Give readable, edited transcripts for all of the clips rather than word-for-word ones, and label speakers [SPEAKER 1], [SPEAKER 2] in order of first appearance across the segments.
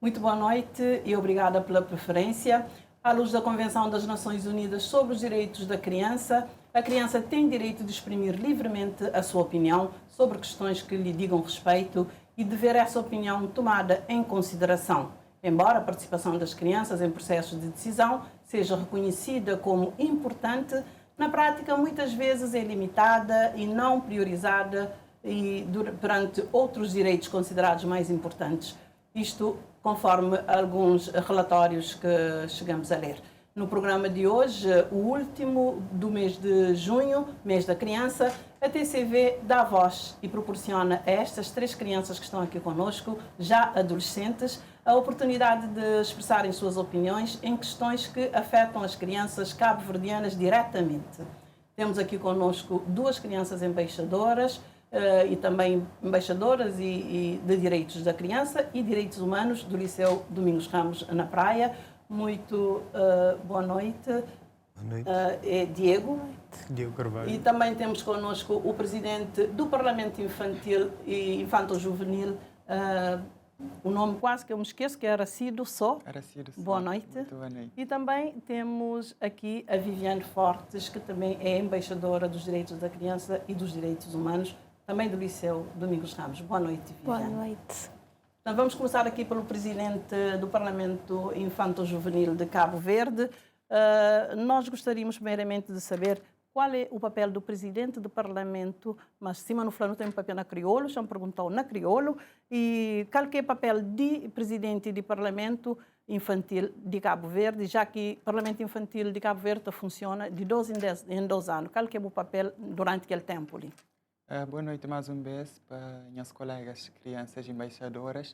[SPEAKER 1] Muito boa noite e obrigada pela preferência. À luz da Convenção das Nações Unidas sobre os Direitos da Criança, a criança tem direito de exprimir livremente a sua opinião sobre questões que lhe digam respeito e de ver essa opinião tomada em consideração. Embora a participação das crianças em processos de decisão seja reconhecida como importante, na prática muitas vezes é limitada e não priorizada perante outros direitos considerados mais importantes. Isto conforme alguns relatórios que chegamos a ler. No programa de hoje, o último do mês de junho, mês da criança, a TCV dá voz e proporciona a estas 3 crianças que estão aqui conosco, já adolescentes, a oportunidade de expressarem suas opiniões em questões que afetam as crianças cabo-verdianas diretamente. Temos aqui conosco 2 crianças embaixadoras, e também embaixadoras de Direitos da Criança e Direitos Humanos do Liceu Domingos Ramos, na Praia. Muito boa noite.
[SPEAKER 2] Boa noite.
[SPEAKER 1] É Diego.
[SPEAKER 2] Diego Carvalho.
[SPEAKER 1] E também temos connosco o presidente do Parlamento Infantil e Infanto-Juvenil, o nome quase que eu me esqueço, que é Aracido Só.
[SPEAKER 3] Aracido Só.
[SPEAKER 1] Boa noite.
[SPEAKER 3] Muito boa noite.
[SPEAKER 1] E também temos aqui a Viviane Fortes, que também é embaixadora dos Direitos da Criança e dos Direitos Humanos, também do Liceu Domingos Ramos. Boa noite, Viviane.
[SPEAKER 4] Boa noite.
[SPEAKER 1] Então, vamos começar aqui pelo presidente do Parlamento Infanto-Juvenil de Cabo Verde. Nós gostaríamos primeiramente de saber qual é o papel do presidente do Parlamento, mas cima no Flano tem um papel na crioulo, já me perguntou na crioulo, e qual que é o papel de presidente do Parlamento Infantil de Cabo Verde, já que o Parlamento Infantil de Cabo Verde funciona de 2 em 2 anos. Qual que é o papel durante aquele tempo ali?
[SPEAKER 3] Boa noite mais uma vez para minhas colegas crianças embaixadoras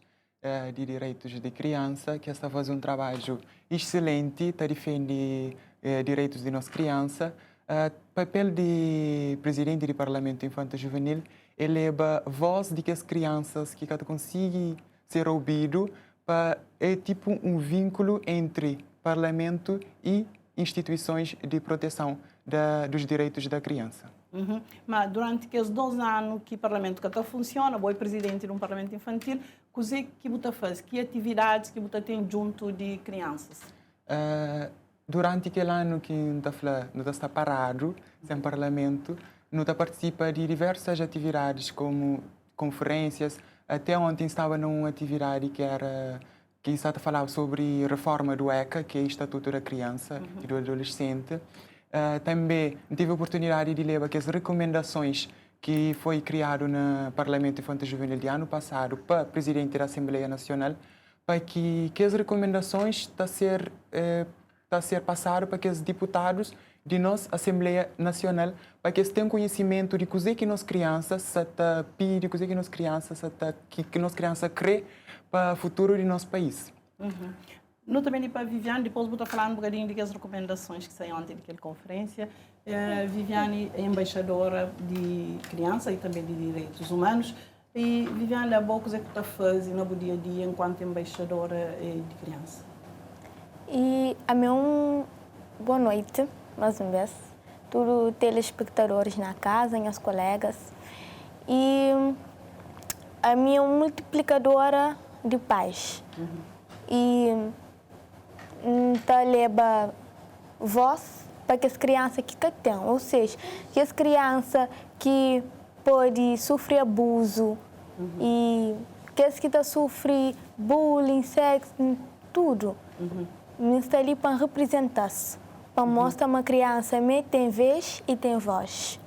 [SPEAKER 3] de direitos de criança, que está fazendo um trabalho excelente para defender direitos de nossa criança. O papel de presidente do Parlamento Infanto-Juvenil eleva a voz de que as crianças que conseguem ser ouvido, é tipo um vínculo entre parlamento e instituições de proteção dos direitos da criança.
[SPEAKER 1] Uhum. Mas durante aqueles 2 anos que o Parlamento funciona, o presidente de um Parlamento Infantil, o que você faz? Que atividades que você tem junto de crianças?
[SPEAKER 3] Durante aquele ano que não está parado, sem Parlamento, não participa de diversas atividades, como conferências. Até ontem estava numa atividade que está a falar sobre a reforma do ECA, que é o Estatuto da Criança e do Adolescente. Também tive a oportunidade de ler as recomendações que foi criado no Parlamento Infanto-Juvenil de ano passado para o presidente da Assembleia Nacional, para que as recomendações estão a ser passado para que os deputados de nossa Assembleia Nacional, para que eles tenham conhecimento de coisa que nós crianças pedem, coisa que nós crianças que nós crianças crê para o futuro do nosso país.
[SPEAKER 1] Uhum. No também para a Viviane, depois vou estar falando um bocadinho das recomendações que saíram ontem daquela conferência. Viviane é embaixadora de criança e também de direitos humanos. E Viviane, há pouco é que está fazendo no dia a dia enquanto embaixadora de criança.
[SPEAKER 4] E a minha boa noite, mais uma vez, todos os telespectadores na casa, minhas colegas. E a minha multiplicadora de paz. E leva voz para que as crianças que têm, ou seja, que as crianças que podem sofrer abuso e que as que sofrem bullying, sexo, tudo. Está ali para representar-se, para mostrar uma criança que tem vez e tem voz.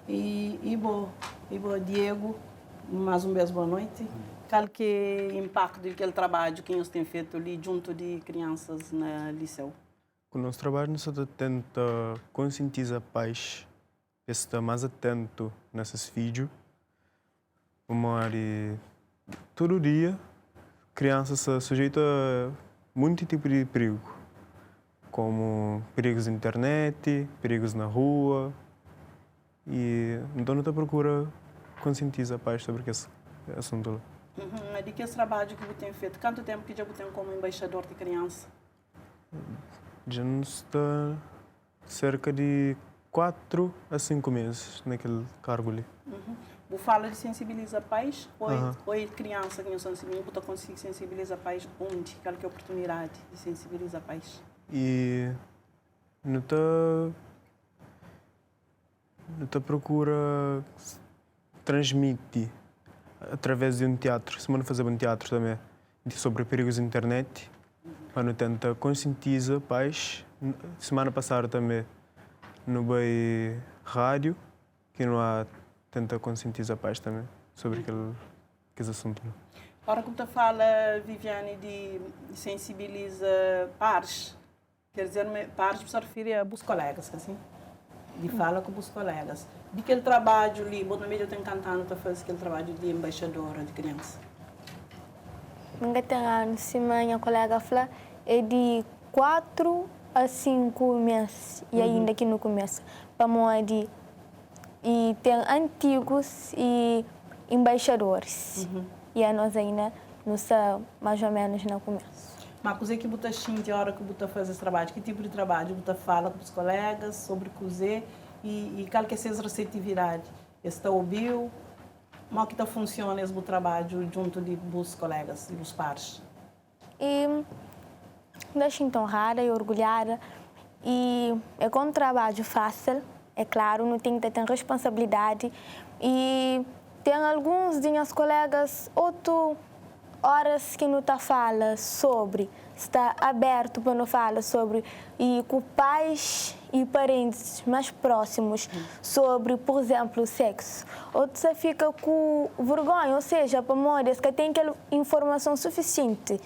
[SPEAKER 1] E boa, Diego, mais uma vez boa noite. Qual que é o impacto daquele trabalho que eles têm feito ali junto de crianças no liceu?
[SPEAKER 2] Com o nosso trabalho, nós tenta conscientizar pais para estar mais atento nesses vídeos. Todo dia, crianças são sujeitas a muito tipo de perigo, como perigos na internet, perigos na rua. E então, nós procura conscientizar pais sobre esse assunto.
[SPEAKER 1] De que esse trabalho que você tem feito? Quanto tempo que já você tem como embaixador de criança?
[SPEAKER 2] Já está cerca de 4 a 5 meses naquele cargo ali.
[SPEAKER 1] O fala de sensibilizar pais ou é criança que não sensibiliza, você consegue sensibilizar pais onde? Qual que é a oportunidade de sensibilizar pais?
[SPEAKER 2] E não te procura transmitir através de um teatro. Semana fazer um teatro também sobre perigos da internet. Mas tenta conscientizar pais. Semana passada também no Bay Rádio, que não há tenta conscientizar pais também sobre aquele assunto.
[SPEAKER 1] Agora que você fala, Viviane, de sensibiliza pares, quer dizer, pares se refere a os colegas, assim, de fala com os colegas. De aquele trabalho ali, bom, também eu tenho cantando para fazer aquele trabalho de embaixadora de criança.
[SPEAKER 4] Nunca tem anos, minha colega fala, é de 4 a 5 meses, e ainda que não começa. Para e tem antigos e embaixadores. E a nós ainda não está mais ou menos no começo.
[SPEAKER 1] Mas o que você sente a hora que você faz esse trabalho? Que tipo de trabalho você fala com os colegas sobre cozer e qual que é a sua receptividade? Está ouvindo? Como que funciona esse trabalho junto dos colegas e dos pares?
[SPEAKER 4] E deixo-me honrada e orgulhada. E é com um trabalho fácil. É claro, não tem que ter responsabilidade. E tem alguns de meus colegas, 8 horas que não fala sobre, está aberto para não falar sobre, e com pais e parentes mais próximos sobre, por exemplo, o sexo. Outros fica com vergonha, ou seja, para modas que tem aquela informação suficiente.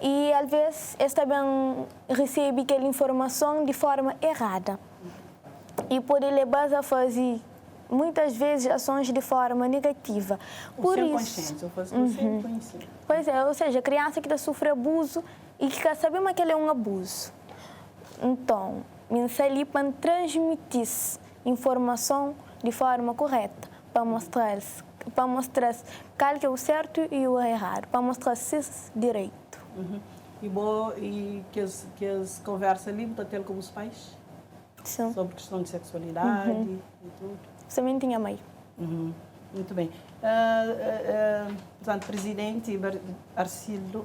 [SPEAKER 4] E às vezes eles também recebem aquela informação de forma errada. E pode levar a fazer muitas vezes ações de forma negativa. Por isso, pois é, ou seja, criança que sofre abuso e que sabemos que ele é um abuso. Então, ali para transmitir informação de forma correta, para mostrar qual que é o certo e o errado, para mostrar se direito.
[SPEAKER 1] E que as conversas ali, você tem com os pais?
[SPEAKER 4] Sim.
[SPEAKER 1] Sobre questão de sexualidade e tudo.
[SPEAKER 4] Também tinha mãe.
[SPEAKER 1] Muito bem. Portanto, presidente Arcido,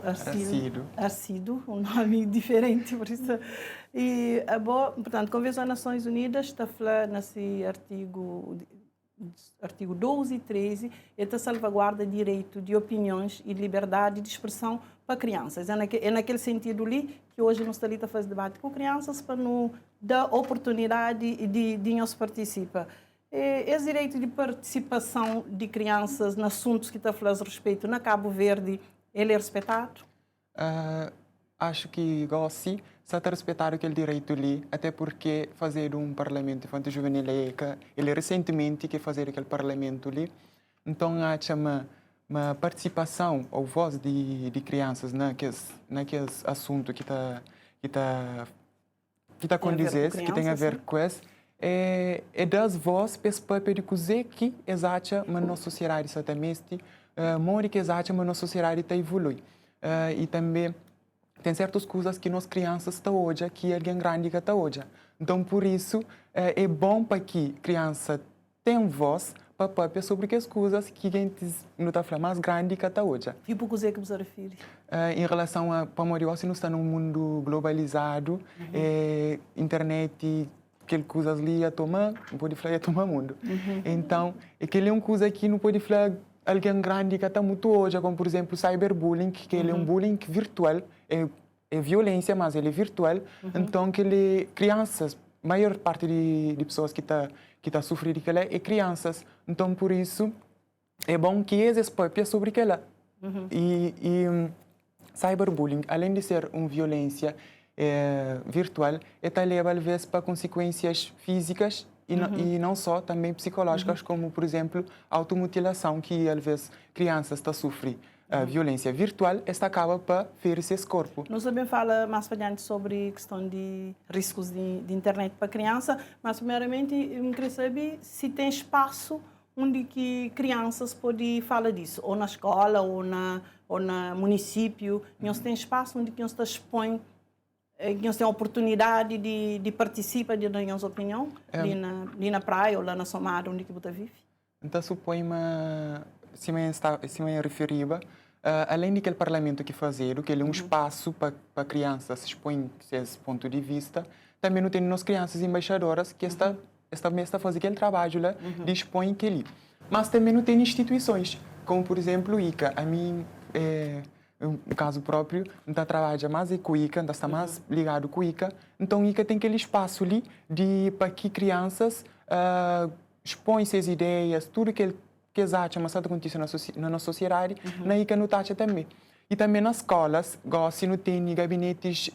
[SPEAKER 1] um nome diferente, por isso. E, portanto, Convenção das Nações Unidas está falando nesse artigo 12 e 13, esta salvaguarda direito de opiniões e liberdade de expressão para crianças. É naquele sentido ali que hoje nós estamos a fazer debate com crianças para nos dar oportunidade de nós participar. Esse direito de participação de crianças nos assuntos que está falando a respeito na Cabo Verde, ele é respeitado?
[SPEAKER 3] Acho que igual sim, se está respeitado aquele direito ali, até porque fazer um parlamento infantil juvenil ele recentemente que fazer aquele parlamento ali, então acho uma participação ou voz de crianças naqueles assuntos que está condizer, que tem a ver com isso, é das vozes para esse papel de cozer que exata uma nossa sociedade exatamente, mora que exata uma nossa sociedade está evolui. E também tem certas coisas que nós crianças estão hoje, que alguém grande está hoje. Então, por isso, é bom para que a criança tenha voz para papel sobre as coisas que a gente não está falando mais grande que está hoje.
[SPEAKER 1] E por que você refere?
[SPEAKER 3] Em relação a Pamoriossi, nós estamos num mundo globalizado, internet, aquelas coisas ali a tomar, não pode falar a tomar mundo. Então, aquele é uma coisa que não pode falar alguém grande que está muito hoje, como por exemplo cyberbullying, que ele é um bullying virtual, é violência, mas ele é virtual. Então, que crianças, a maior parte de pessoas que está sofrendo aquilo é crianças. Então, por isso, é bom que eles papem sobre aquilo. Cyberbullying, além de ser uma violência virtual, ela leva às vezes para consequências físicas e não só, também psicológicas, como, por exemplo, automutilação, que às vezes crianças estão sofrendo violência virtual, esta acaba para ferir esse corpo.
[SPEAKER 1] Nós também fala mais adiante sobre a questão de riscos de internet para criança, mas primeiramente eu queria saber se tem espaço onde que crianças podem falar disso, ou na escola, ou na município, nós tem espaço onde que nós expõe, que nós tem a oportunidade de participar de dar a opinião, ali na praia ou lá na Somada, onde que você vive?
[SPEAKER 3] Então, supõe se me referiva, além daquele parlamento que fazer, que ele é um espaço para crianças se expõem esse ponto de vista, também não tem nas crianças embaixadoras que está a fazer aquele trabalho lá, de expõe aquele. Mas também não tem instituições, como por exemplo o ICA. A mim, no caso próprio, não está trabalha mais com o ICA, não está mais ligado com o ICA. Então o ICA tem aquele espaço ali para que crianças expõem suas ideias, tudo que eles acham que acontece na nossa sociedade, na ICA não está também. E também nas escolas, se não tem gabinetes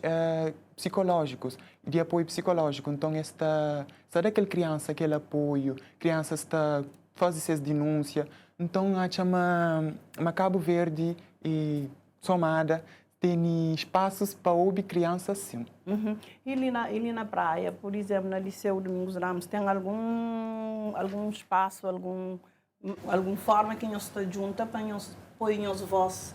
[SPEAKER 3] psicológicos, de apoio psicológico. Então, sabe aquela criança, aquele apoio, criança está faz essas denúncias. Então, acho que Cabo Verde e Somada tem espaços para ouvir crianças assim.
[SPEAKER 1] E ali na praia, por exemplo, no Liceu Domingos Ramos, tem algum espaço, alguma forma que nós está junta para nós pôr nós voz,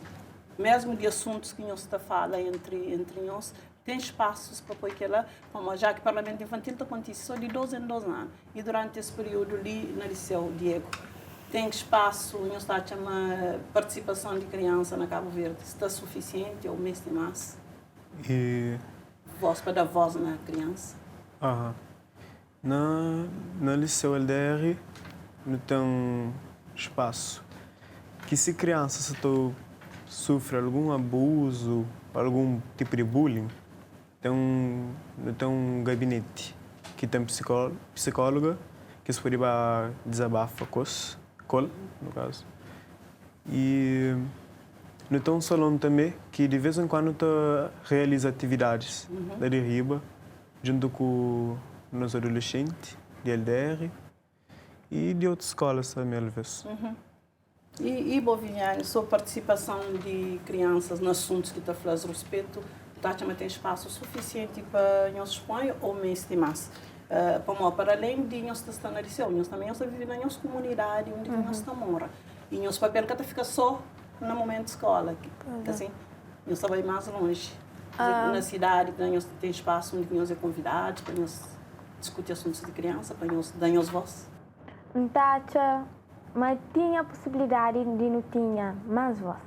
[SPEAKER 1] mesmo de assuntos que nós está fala entre nós, tem espaços para pôr aquela, como já que o Parlamento Infantil está acontecendo só de 2 em 2 anos, e durante esse período ali no Liceu Diego, tem espaço, nós está a chamar participação de criança na Cabo Verde, está suficiente ou mesmo mais?
[SPEAKER 2] E
[SPEAKER 1] Voz para dar voz na criança?
[SPEAKER 2] Na Liceu LDR não tem espaço. Que se criança sofre algum abuso, algum tipo de bullying, tem um gabinete que tem psicóloga que se pode desabafar com no caso. E não tem um salão também que de vez em quando realiza atividades da Riba junto com os adolescentes de LDR e de outras escolas também, às vezes.
[SPEAKER 1] E Bovinhani, sua participação de crianças nos assuntos que está falando a respeito, tem espaço suficiente para nós expor ou mesmo mais? Para além de nós estar na liceu, nós também vivemos na nossa comunidade onde nós estamos. E nosso papel que fica só no momento de escola, assim, nós estamos mais longe. Na cidade, nós tem espaço onde nós é convidados para nós discutir assuntos de criança, para nós dar nossa voz.
[SPEAKER 4] Mas tinha a possibilidade de não tinha mais voz.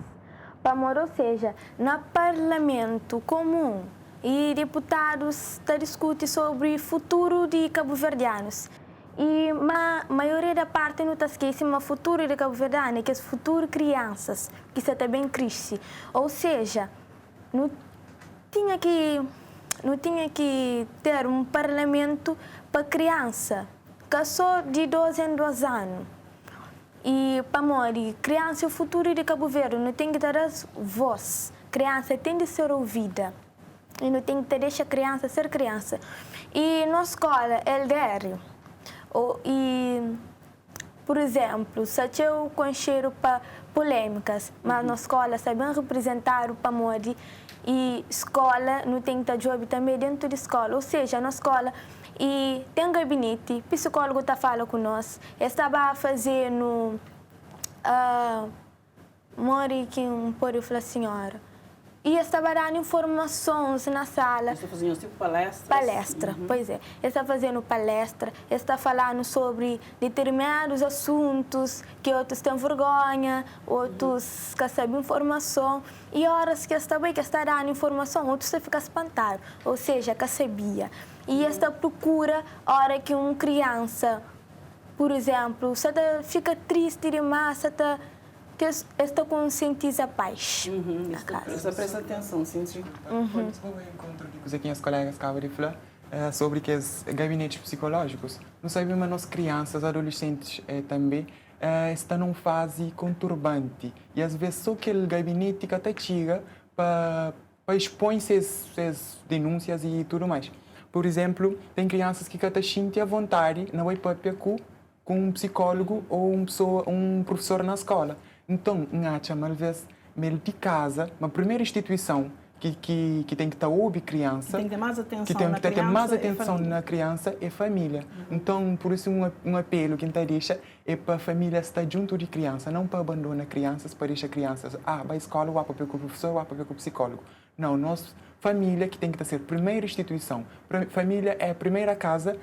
[SPEAKER 4] Ou seja, no parlamento comum e deputados discutem sobre o futuro de cabo-verdianos. E a maioria da parte não está esquecendo o futuro de cabo-verdiano, que é o futuro crianças, que está também cresce. Ou seja, não tinha que ter um parlamento para criança, que só de 2 em 2 anos. E para morrer, criança é o futuro de Cabo Verde, não tem que dar voz. Criança tem de ser ouvida. E não tem que deixar a criança ser criança. E na escola LDR, por exemplo, se eu concheiro para polêmicas, mas na escola sabem representar o pamori e escola não tem que estar também dentro da escola. Ou seja, na escola e tem um gabinete, o psicólogo está falando com nós, estava fazendo mori que pode falar senhora. E estava dando informações na sala.
[SPEAKER 1] Está fazendo tipo palestras?
[SPEAKER 4] Palestra, pois é. Está fazendo palestra, está falando sobre determinados assuntos que outros têm vergonha, outros que sabem informação. E horas que está bem, que está dando informação, outros ficam espantados. Ou seja, que sabia. E esta procura, hora que uma criança, por exemplo, se fica triste demais, que esta conscientiza a paz.
[SPEAKER 1] Presta atenção, sim.
[SPEAKER 3] Quando eu encontro aqui as colegas acabam de falar sobre que os gabinetes psicológicos, não sabemos, mas nós crianças, adolescentes também, estão numa fase conturbante. E às vezes só aquele gabinete que até chega para expor essas denúncias e tudo mais. Por exemplo, tem crianças que até sentem a vontade, não é para com um psicólogo ou um professor na escola. Então, acho que às vezes, de casa, uma primeira instituição que tem que estar ouvindo criança,
[SPEAKER 1] tem que ter mais atenção
[SPEAKER 3] que tem que ter mais atenção na criança é família. Então, por isso um apelo que a gente deixa é para a família estar junto de criança, não para abandonar crianças, para deixar crianças, vai à escola, vai para o professor, vai para o psicólogo. Não, nós família que tem que ser a primeira instituição. Família é a primeira casa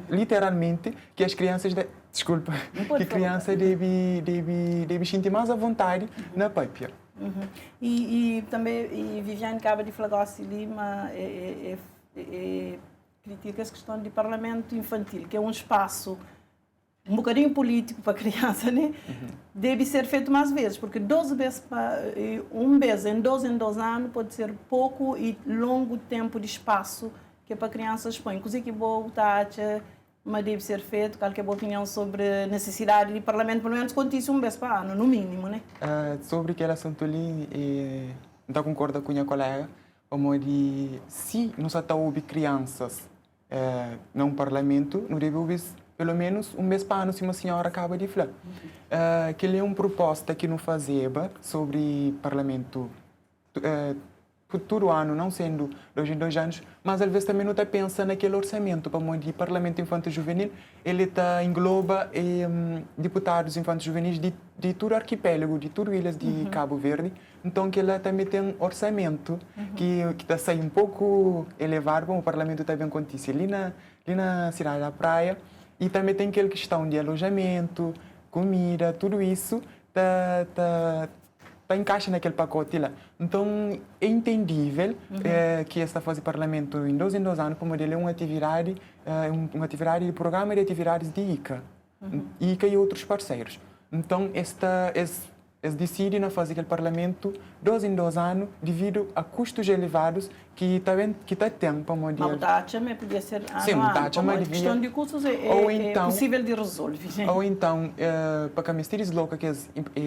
[SPEAKER 3] literalmente, que as crianças Desculpa,
[SPEAKER 1] pode
[SPEAKER 3] que criança deve sentir mais à vontade na papia.
[SPEAKER 1] E também, Viviane acaba de falar assim, Lima, critica essa questão de parlamento infantil, que é um espaço um bocadinho político para a criança, né? Deve ser feito mais vezes, porque 12 vezes, um mês em 12 anos pode ser pouco e longo tempo de espaço que para crianças põe. Inclusive, que boa mas deve ser feito. Qual que é a boa opinião sobre a necessidade de parlamento, pelo menos contíssimo um mês para ano, no mínimo, né?
[SPEAKER 3] Sobre aquele assunto ali, não concordo com a minha colega, como de se não está ouvir crianças num parlamento, não deve ouvir pelo menos um mês para ano, se uma senhora acaba de falar. Que é uma proposta que não fazia sobre parlamento futuro ano, não sendo 2 em 2 anos, mas às vezes também não está pensando naquele orçamento para o parlamento infantil juvenil, ele engloba deputados infantis juvenis de todo o arquipélago, de todas as ilhas de Cabo Verde, então que ele também tem orçamento que está saindo um pouco elevado, como o parlamento também acontece ali na cidade da praia, e também tem aquela questão de alojamento, comida, tudo isso encaixa naquele pacote lá. Então, é entendível que esta fase de parlamento em 2 anos, como ele é uma atividade de programa de atividades de ICA, ICA e outros parceiros. Então, eles decidem na fase daquele parlamento 2 em 2 anos, devido a custos elevados que está tendo para o modelo.
[SPEAKER 1] Mas a também podia ser
[SPEAKER 3] a
[SPEAKER 1] questão de custos é possível de resolver.
[SPEAKER 3] Ou então, para que a Ministérios Loca, que é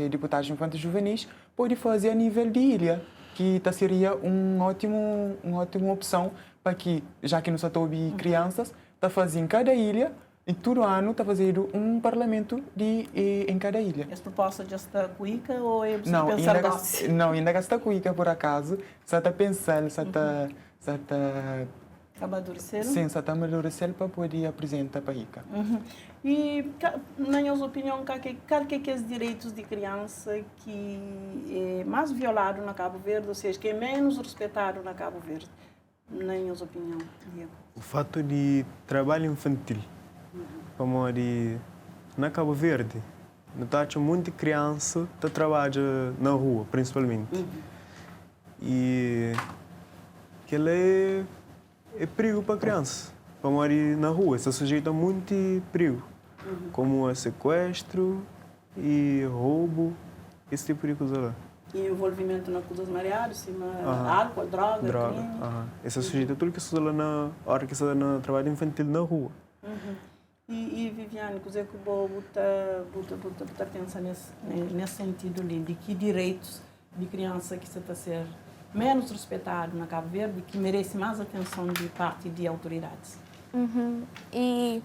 [SPEAKER 3] deputados infantis juvenis, pode fazer a nível de ilha, que seria uma ótima opção para que, já que não está ouvir crianças, está fazendo em cada ilha, e todo ano está fazendo um parlamento em cada ilha.
[SPEAKER 1] Essa proposta já está cuica ou é preciso pensar doce?
[SPEAKER 3] Não, ainda está cuica por acaso. Só está pensando, só está
[SPEAKER 1] amadurecer?
[SPEAKER 3] Sim, só está amadurecer para poder apresentar para a ICA.
[SPEAKER 1] E, na minha opinião, qual que é os direitos de criança que é mais violado na Cabo Verde, ou seja, que é menos respeitado na Cabo Verde? Na minha opinião, Diego.
[SPEAKER 2] O fato de trabalho infantil. Como na Cabo Verde, muita criança que trabalha na rua, principalmente. E que é perigo para a criança. Para morar na rua, está sujeito a muito perigo, como sequestro e roubo, esse tipo de coisa lá.
[SPEAKER 1] E envolvimento nas coisas mareadas, álcool, droga.
[SPEAKER 2] Crime. Esse sujeito a tudo que se usa lá na hora que se usa no trabalho infantil na rua.
[SPEAKER 1] E Viviane, que você está pensando nesse sentido ali, de que direitos de criança que está a ser menos respeitado na Cabo Verde, que merece mais atenção de parte de autoridades?
[SPEAKER 4] E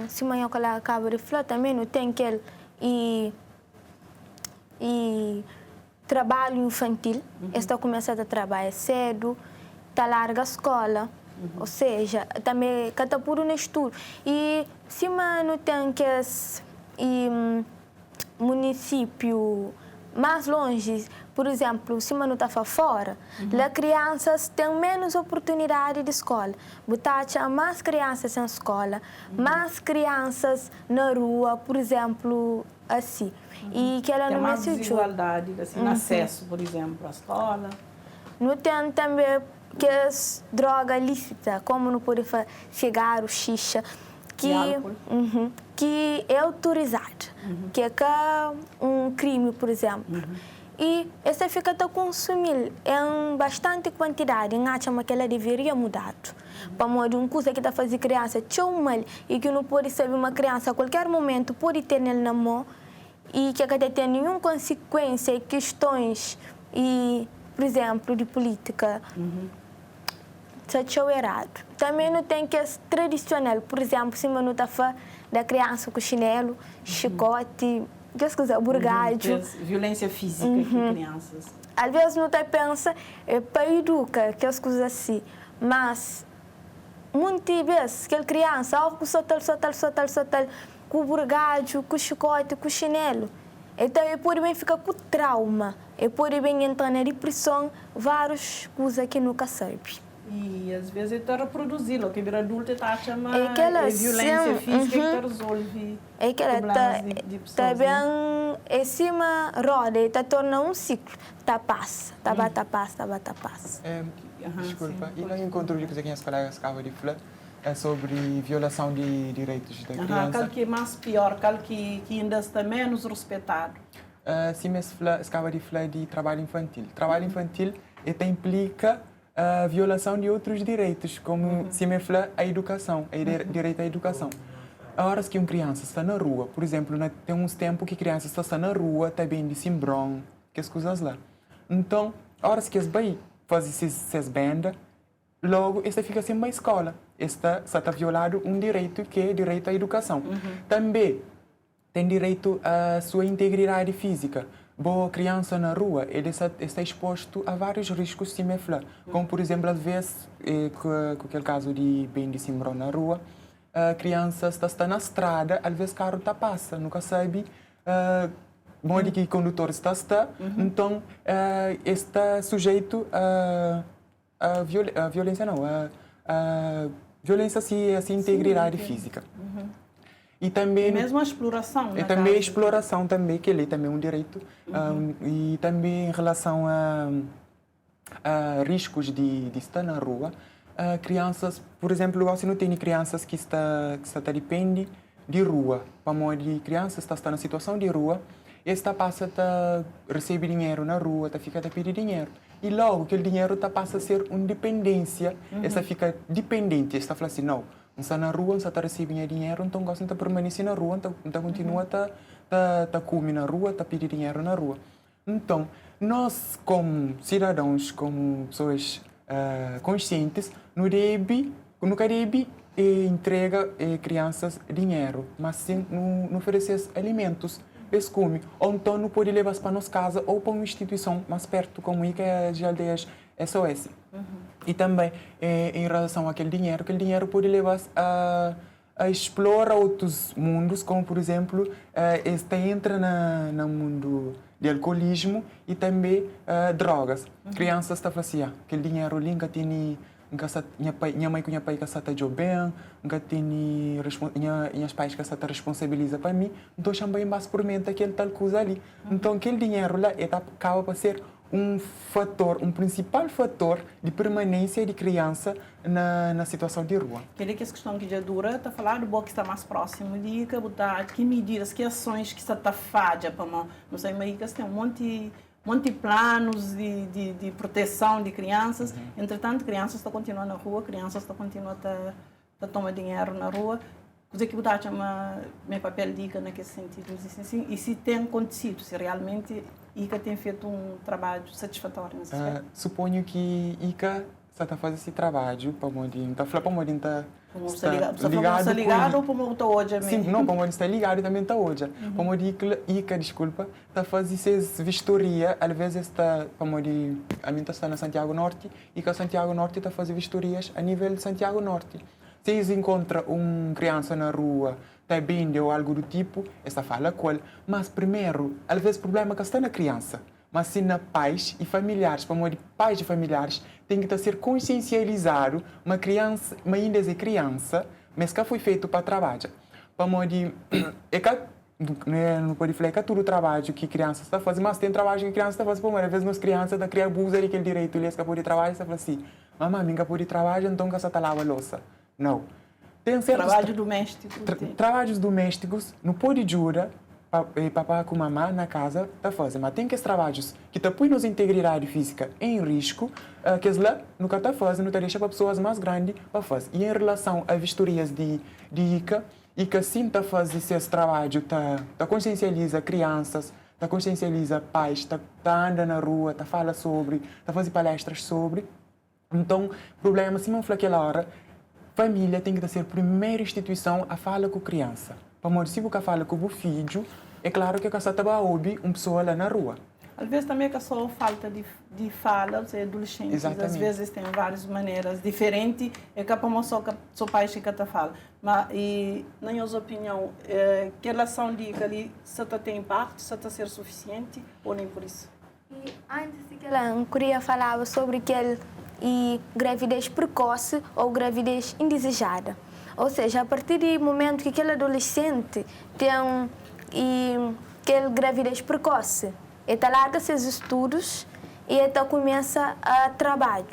[SPEAKER 4] se amanhã que ela acaba de falar, também não tem aquele trabalho infantil. Está começando a trabalhar cedo, está larga a escola. Ou seja, também está puro no estudo. E se não tem que município mais longe, por exemplo, se não está fora, as crianças têm menos oportunidade de escola. Botar mais crianças em escola, mais crianças na rua, por exemplo, assim. E que ela
[SPEAKER 1] tem
[SPEAKER 4] não
[SPEAKER 1] mais desigualdade, assim, no acesso, por exemplo, à escola.
[SPEAKER 4] Não tem também que é droga lícita, como não pode chegar o xixa, que é autorizado, que é um crime, por exemplo. E essa fica a consumir em bastante quantidade, em achama que ela deveria mudar. Para modo uma coisa que está fazendo criança tão mal e que não pode ser uma criança a qualquer momento pode ter nele na mão e que não tem nenhuma consequência, questões e, por exemplo, de política. Isso é errado. Também não tem que ser tradicional. Por exemplo, se não está da criança com chinelo, chicote, burgado.
[SPEAKER 1] Violência física com crianças.
[SPEAKER 4] Às vezes não está pensa para educar, que as coisas assim. Mas, muitas vezes, aquela criança, com sotal, com burgado, com chicote, com chinelo. Então, ele pode bem ficar com trauma. Ele pode bem entrar na depressão, várias coisas que nunca sabe.
[SPEAKER 1] E às vezes ele está reproduzindo, que vira adulto está a chamar
[SPEAKER 4] É que ela
[SPEAKER 1] violência
[SPEAKER 4] sim,
[SPEAKER 1] física que está resolve
[SPEAKER 4] É que ela
[SPEAKER 1] problemas de pessoas.
[SPEAKER 4] bem em cima roda, está torna um ciclo. Tá passa, tá bata passa.
[SPEAKER 3] Desculpa, e no encontro que os colegas acabaram de falar é sobre violação de direitos da criança.
[SPEAKER 1] Aquele que é mais pior, aquele que ainda está menos respeitado.
[SPEAKER 3] Se me acaba de falar de trabalho infantil. Trabalho infantil implica a violação de outros direitos, como se me fala a educação, direito à educação. A horas que uma criança está na rua, por exemplo, tem uns tempos que criança está na rua, também de cimbrão, que as coisas lá. Então, a horas que as vai fazer essas bandas, logo, esta fica sem uma escola. Esta está violado um direito que é direito à educação. Também tem direito à sua integridade física. Boa criança na rua, ele está exposto a vários riscos, se me fala. Como, por exemplo, às vezes, com aquele caso de bem de cimbrão na rua, a criança está na estrada, às vezes o carro passa, nunca sabe onde que o condutor está. Então, está sujeito a violência, não, a violência assim, integridade física. E também
[SPEAKER 1] mesmo a exploração.
[SPEAKER 3] E também a exploração, também, que ele também é um direito. E também em relação a riscos de estar na rua, crianças, por exemplo, se não tem crianças que dependem de rua, para de crianças está na situação de rua, esta passa a receber dinheiro na rua, fica a pedir dinheiro. E logo aquele dinheiro passa a ser uma dependência, esta fica dependente, esta fala assim, não, está na rua, está a receber dinheiro, então gosta de permanecer na rua, então continua a comer na rua, a pedir dinheiro na rua. Então, nós como cidadãos, como pessoas conscientes, nunca deve entregar crianças dinheiro, mas sim não oferecer alimentos. Come, ou então não pode levar para nossa casa ou para uma instituição mais perto, como que é as aldeias SOS. E também, em relação àquele dinheiro pode levar a explorar outros mundos, como, por exemplo, este entra no mundo de alcoolismo e também drogas. Crianças estão falando assim, aquele dinheiro ali nunca tem minha mãe que está bem, nunca tem minhas pais que está responsabiliza para mim, então também mais por mente aquele tal coisa ali. Então aquele dinheiro lá acaba por ser um principal fator de permanência de criança na situação de rua.
[SPEAKER 1] Aquela questão que já dura, está falando do que está mais próximo de que medidas, que ações que está falha para não sei, mas tem um monte de planos de proteção de crianças. Entretanto, crianças estão continuando na rua, crianças estão continuando a tomar dinheiro na rua. O que você chama meu papel de ICA naquele sentido? E se tem acontecido, se realmente ICA tem feito um trabalho satisfatório nesse aspecto?
[SPEAKER 3] Suponho que ICA está fazendo esse trabalho para
[SPEAKER 1] está ligado ou para o hoje mesmo?
[SPEAKER 3] Sim, não, para está ligado e também está hoje. Para ICA, desculpa, está fazendo essas vistorias, às vezes está, a mim está na Santiago Norte, e que Santiago Norte está fazendo vistorias a nível de Santiago Norte. Se eles encontram uma criança na rua, está bem ou algo do tipo, esta fala com ele. Mas primeiro, às vezes o problema é que está na criança. Mas sim na pais e familiares, para pais e familiares, tem que ser consciencializado uma criança, uma ainda é criança, mas que foi feito para trabalhar. Para não pode falar que é tudo o trabalho que criança está fazendo, mas tem trabalho que criança está fazendo. Por às vezes as crianças estão criando abuso daquele direito, eles que podem trabalhar, está falando assim, mamãe, minha pode trabalhar, então que está lava a louça. Não. Tem certos
[SPEAKER 1] trabalho doméstico.
[SPEAKER 3] Trabalhos domésticos, não pode jurar papai com mamãe na casa está fazendo, mas tem que esses trabalhos que te põem nossa integridade física em risco, que eles lá nunca está fazendo, não te deixa para pessoas mais grandes para fazer. E em relação a vistorias de ICA, ICA sim está fazendo esse trabalho, está consciencializa crianças, está consciencializa pais, está anda na rua, está fala sobre, está fazendo palestras sobre. Então, o problema, se não for aquela hora, família tem que ser a primeira instituição a falar com a criança. Para se você fala com o filho, é claro que você está ouvir uma pessoa lá na rua.
[SPEAKER 1] Às vezes também é só falta de fala, os adolescentes. Exatamente. Às vezes tem várias maneiras diferentes, é que para só que pais que está falando. Mas, e, na minha opinião, que relação de ali, se tem impacto, se está ser suficiente ou nem por isso?
[SPEAKER 4] E antes de que ela queria falar sobre aquele e gravidez precoce ou gravidez indesejada. Ou seja, a partir do momento que aquele adolescente tem aquela gravidez precoce, ele larga seus estudos e ele começa a trabalho.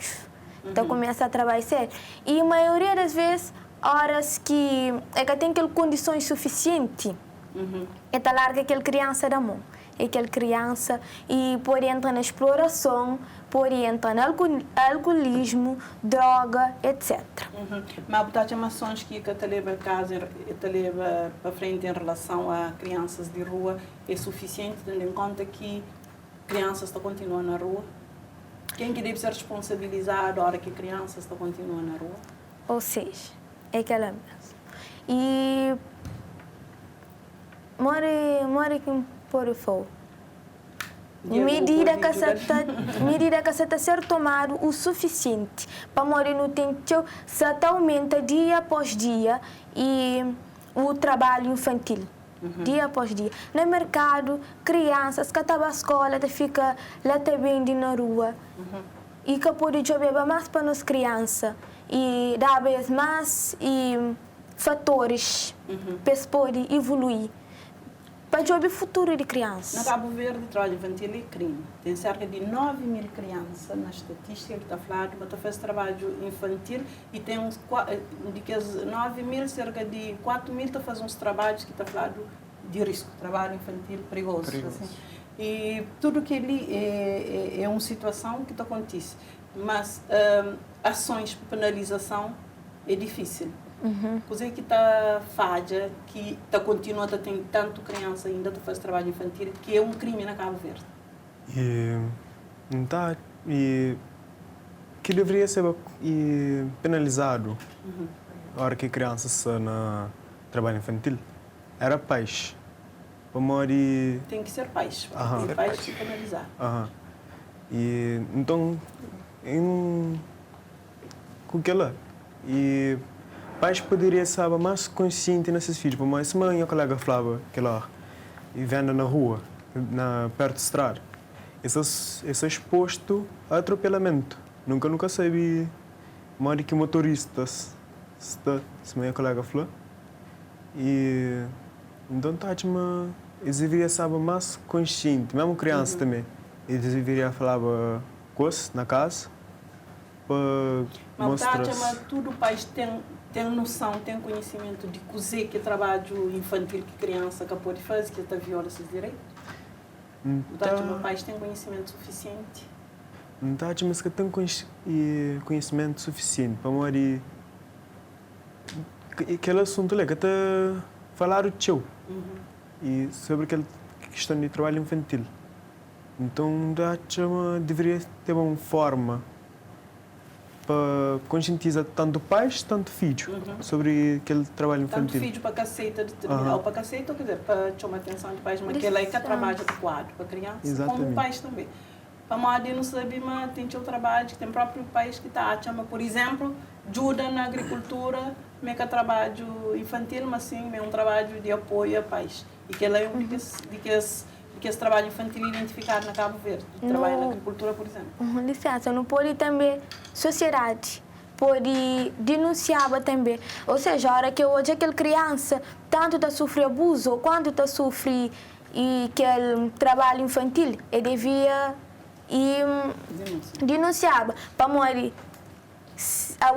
[SPEAKER 4] Então começa a trabalhar sério. E a maioria das vezes, horas que tem aquelas condições suficientes, ele larga aquela criança da mão. Aquela criança e pode entrar na exploração, pode entrar no alcoolismo, droga, etc.
[SPEAKER 1] Mas há ações que te leva para frente em relação a crianças de rua é suficiente, tendo em conta que crianças estão continuando na rua? Quem que deve ser responsabilizado na hora que crianças estão continuando na rua?
[SPEAKER 4] Ou seja, é aquela mesmo. E mora aqui por fora. Medida que está ser tomado o suficiente para morrer no tempo se aumenta dia após dia e o trabalho infantil. Dia após dia. No mercado, crianças que estão na escola fica lá também na rua. E que pode jogar mais para as crianças e dar mais fatores para poder evoluir. Para o futuro de crianças.
[SPEAKER 1] Na Cabo Verde, o trabalho infantil é crime. Tem cerca de 9.000 crianças na estatística que está falando, mas faz trabalho infantil e tem uns, de que as 9.000, cerca de 4.000 está fazendo uns trabalhos que está falando de risco, trabalho infantil perigoso. Assim. E tudo que ali é uma situação que está acontece. Mas ações de penalização é difícil. Coisa que está falha, que está continua a ter tanto criança ainda a fazer trabalho infantil, que é um crime na Cabo Verde.
[SPEAKER 2] E que deveria ser penalizado na hora que a criança está no trabalho infantil era pais.
[SPEAKER 1] Tem que ser pais, tem pais se penalizar.
[SPEAKER 2] E então com que lá pais poderiam ser mais conscientes nesses filhos, mas se mãe ou colega falava que lá e venda na rua, perto da estrada, esse é exposto a atropelamento. Nunca sabe mais que motoristas se mãe ou colega falou. E então eles deveriam ser mais conscientes, mesmo criança também. Eles deveriam falar coisas na casa para mostrar.
[SPEAKER 1] Mas tudo pais tem noção, tem conhecimento de cozer que é trabalho infantil que criança que pode fazer, que está viola esses direitos? Os pais têm conhecimento suficiente?
[SPEAKER 2] Mas que tem conhecimento suficiente para morrer. Aquele assunto lá que está falar o teu e sobre aquela questão de trabalho infantil. Então, deveria ter uma forma para conscientizar tanto pais, tanto filhos sobre aquele trabalho infantil.
[SPEAKER 1] Tanto filho para caceita, ou para caceita, quer dizer, para chamar a atenção de pais, mas aquele aí que trabalho adequado para criança, como pais também. Para a não saber, mas tem o trabalho, que tem próprio país que está a chamar, por exemplo, ajuda na agricultura, não é que é trabalho infantil, mas sim é um trabalho de apoio a pais. E que ele é um que esse trabalho infantil identificado na Cabo Verde, trabalho na agricultura, por exemplo.
[SPEAKER 4] Licença, não pode também sociedade pode denunciar também. Ou seja, a hora que hoje aquela criança tanto está sofrendo abuso quanto está sofrendo aquele trabalho infantil, ele devia denunciar para morrer. Se a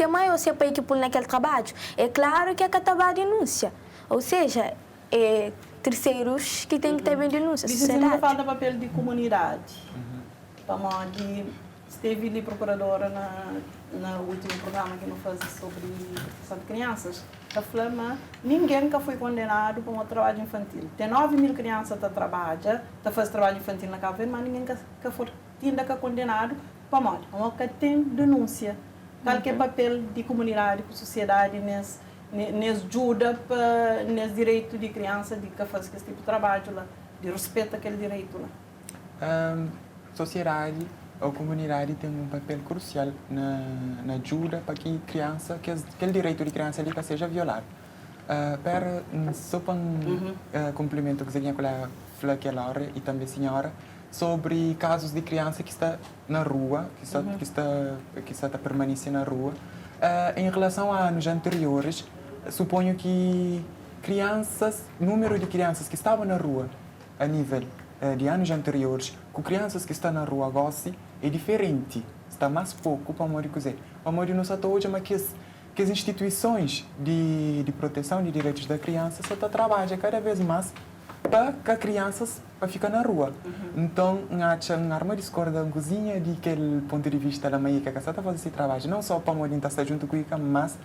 [SPEAKER 4] mãe ou se a pai que pula naquele trabalho, é claro que é que estava a denúncia. Ou seja, é terceiros que têm que ter bem denúncia.
[SPEAKER 1] Você fala do papel de comunidade. Esteve ali procuradora no último programa que nós fazemos sobre proteção de crianças. A Flama, ninguém que foi condenado por um trabalho infantil. Tem 9.000 crianças que trabalham, que fazem trabalho infantil na Cabo Verde, mas ninguém que foi condenado para morte. Então, tem denúncia. Qual que é o papel de comunidade, de sociedade nesse ajuda nesse direito de criança de que faz esse tipo de trabalho lá, de respeito àquele direito lá?
[SPEAKER 3] Sociedade ou comunidade tem um papel crucial na ajuda para que criança, que aquele direito de criança ali seja violado. Só para complemento que a colega falou aquela hora e também a senhora, sobre casos de criança que está na rua, que está a permanecer na rua. Em relação a anos anteriores, suponho que número de crianças que estavam na rua a nível de anos anteriores, com crianças que estão na rua agora é diferente. Está mais pouco para morir cozer. Para morir não só hoje, mas que as instituições de proteção de direitos da criança só trabalham cada vez mais para que as crianças para ficar na rua. Então, acho que a discorda um cozinha de aquele ponto de vista da mãe que está fazendo esse trabalho, não só para morir estar junto com ela, mas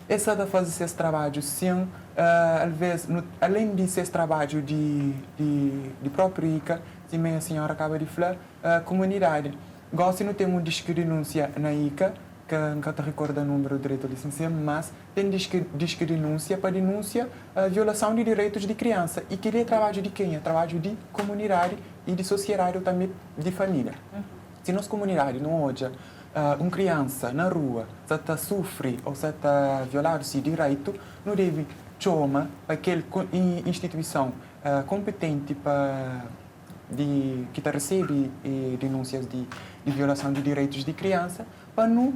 [SPEAKER 3] essa está fazendo esse trabalho sim, às vezes, além de ser trabalho de próprio ICA, também a senhora acaba de falar, a comunidade. Gosto não tem um disco de denúncia na ICA, que não te recorda o número do direito de licença, mas tem disco de denúncia para denúncia a violação de direitos de criança. E que é trabalho de quem? É trabalho de comunidade e de sociedade ou também de família. Se nossa comunidade não hoje uma criança na rua se sofre ou se violar esse direito, não deve chamar para aquela instituição competente que recebe denúncias de violação de direitos de criança para não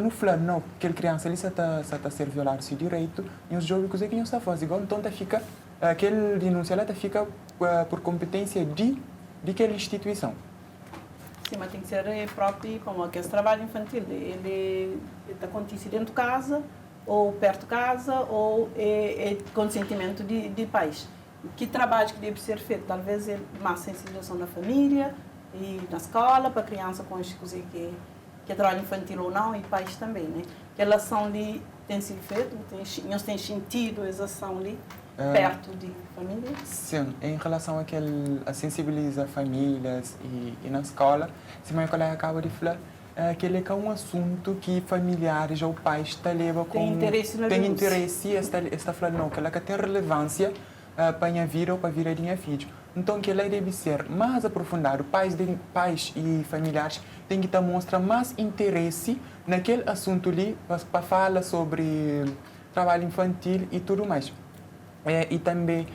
[SPEAKER 3] falar não aquela criança ali está a ser violado esse direito e os jovens que não está fazendo igual então fica aquela denúncia ela fica por competência de aquela instituição.
[SPEAKER 1] Sim, mas tem que ser próprio, como aquele trabalho infantil. Ele acontece dentro de casa, ou perto de casa, ou é consentimento de pais. Que trabalho que deve ser feito? Talvez é mais sensibilização na família e na escola, para a criança com os que é trabalho infantil ou não, e pais também, né? Aquela ação ali tem sido feita, nós temos sentido essa ação ali, perto de família?
[SPEAKER 3] Sim, em relação a sensibilizar famílias e na escola, se minha colega acaba de falar, que ele é um assunto que familiares ou pais estão levando com... Tem interesse, está falando não, que ela tem relevância para a minha vida ou para a vida de minha filha. Então, que ela deve ser mais aprofundado. Pais e familiares têm que mostrar mais interesse naquele assunto ali para falar sobre trabalho infantil e tudo mais. E também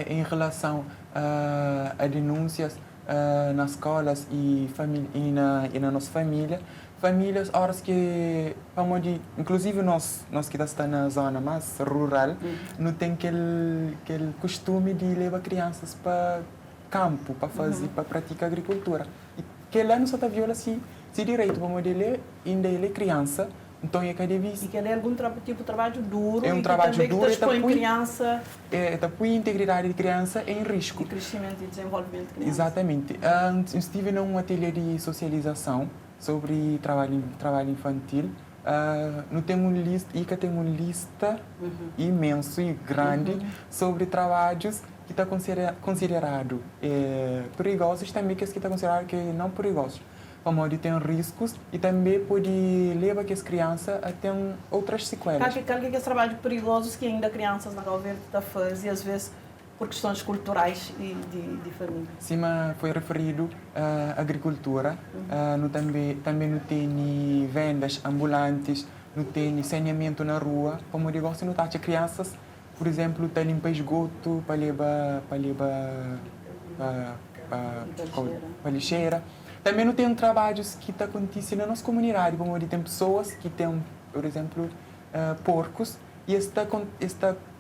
[SPEAKER 3] em relação a denúncias nas escolas e na nossa família, famílias horas que inclusive nós que estamos na zona mais rural não tem aquele costume de levar crianças para campo para fazer para praticar agricultura e que lá não só viola se direito para ele ainda ele é criança. Então, é cada vez...
[SPEAKER 1] E que é algum tipo de trabalho duro.
[SPEAKER 3] É um trabalho duro.
[SPEAKER 1] Que expõe criança...
[SPEAKER 3] põe a integridade de criança em risco.
[SPEAKER 1] E crescimento e desenvolvimento de criança.
[SPEAKER 3] Exatamente. Estive num ateliê de socialização sobre trabalho infantil. Não tem uma lista, tem uma lista imensa e grande sobre trabalhos que está considerado perigosos e também que está considerado que não perigosos. Como tem riscos e também pode levar que as crianças a ter outras sequelas.
[SPEAKER 1] Que é trabalho perigoso que ainda crianças na governo está fazendo, às vezes por questões culturais e de família.
[SPEAKER 3] Sim, foi referido à agricultura, também não tem vendas ambulantes, não tem saneamento na rua, como digo, se não está crianças, por exemplo, tem limpar esgoto para levar para lixeira. Também não tem trabalhos que está acontecendo na nossa comunidade, como tem pessoas que têm, por exemplo, porcos, e está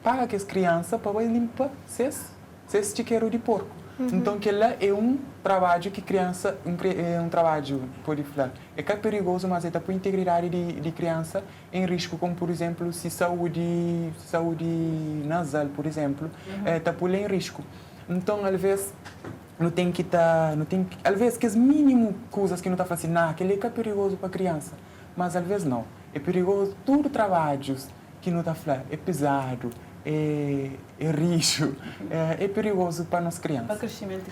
[SPEAKER 3] paga as crianças para limpar esses chiqueiros de porco. Então, que lá é um trabalho que criança, um trabalho, pode falar, é perigoso, mas está para a integridade de criança em risco, como, por exemplo, se saúde nasal, por exemplo, está por em risco. Então, às vezes, às vezes que as mínimas coisas que não está fazendo aquele é perigoso para a criança, mas às vezes não, é perigoso tudo trabalhos que não está falando, é pesado, é risco, é perigoso para as crianças.
[SPEAKER 1] Para o crescimento.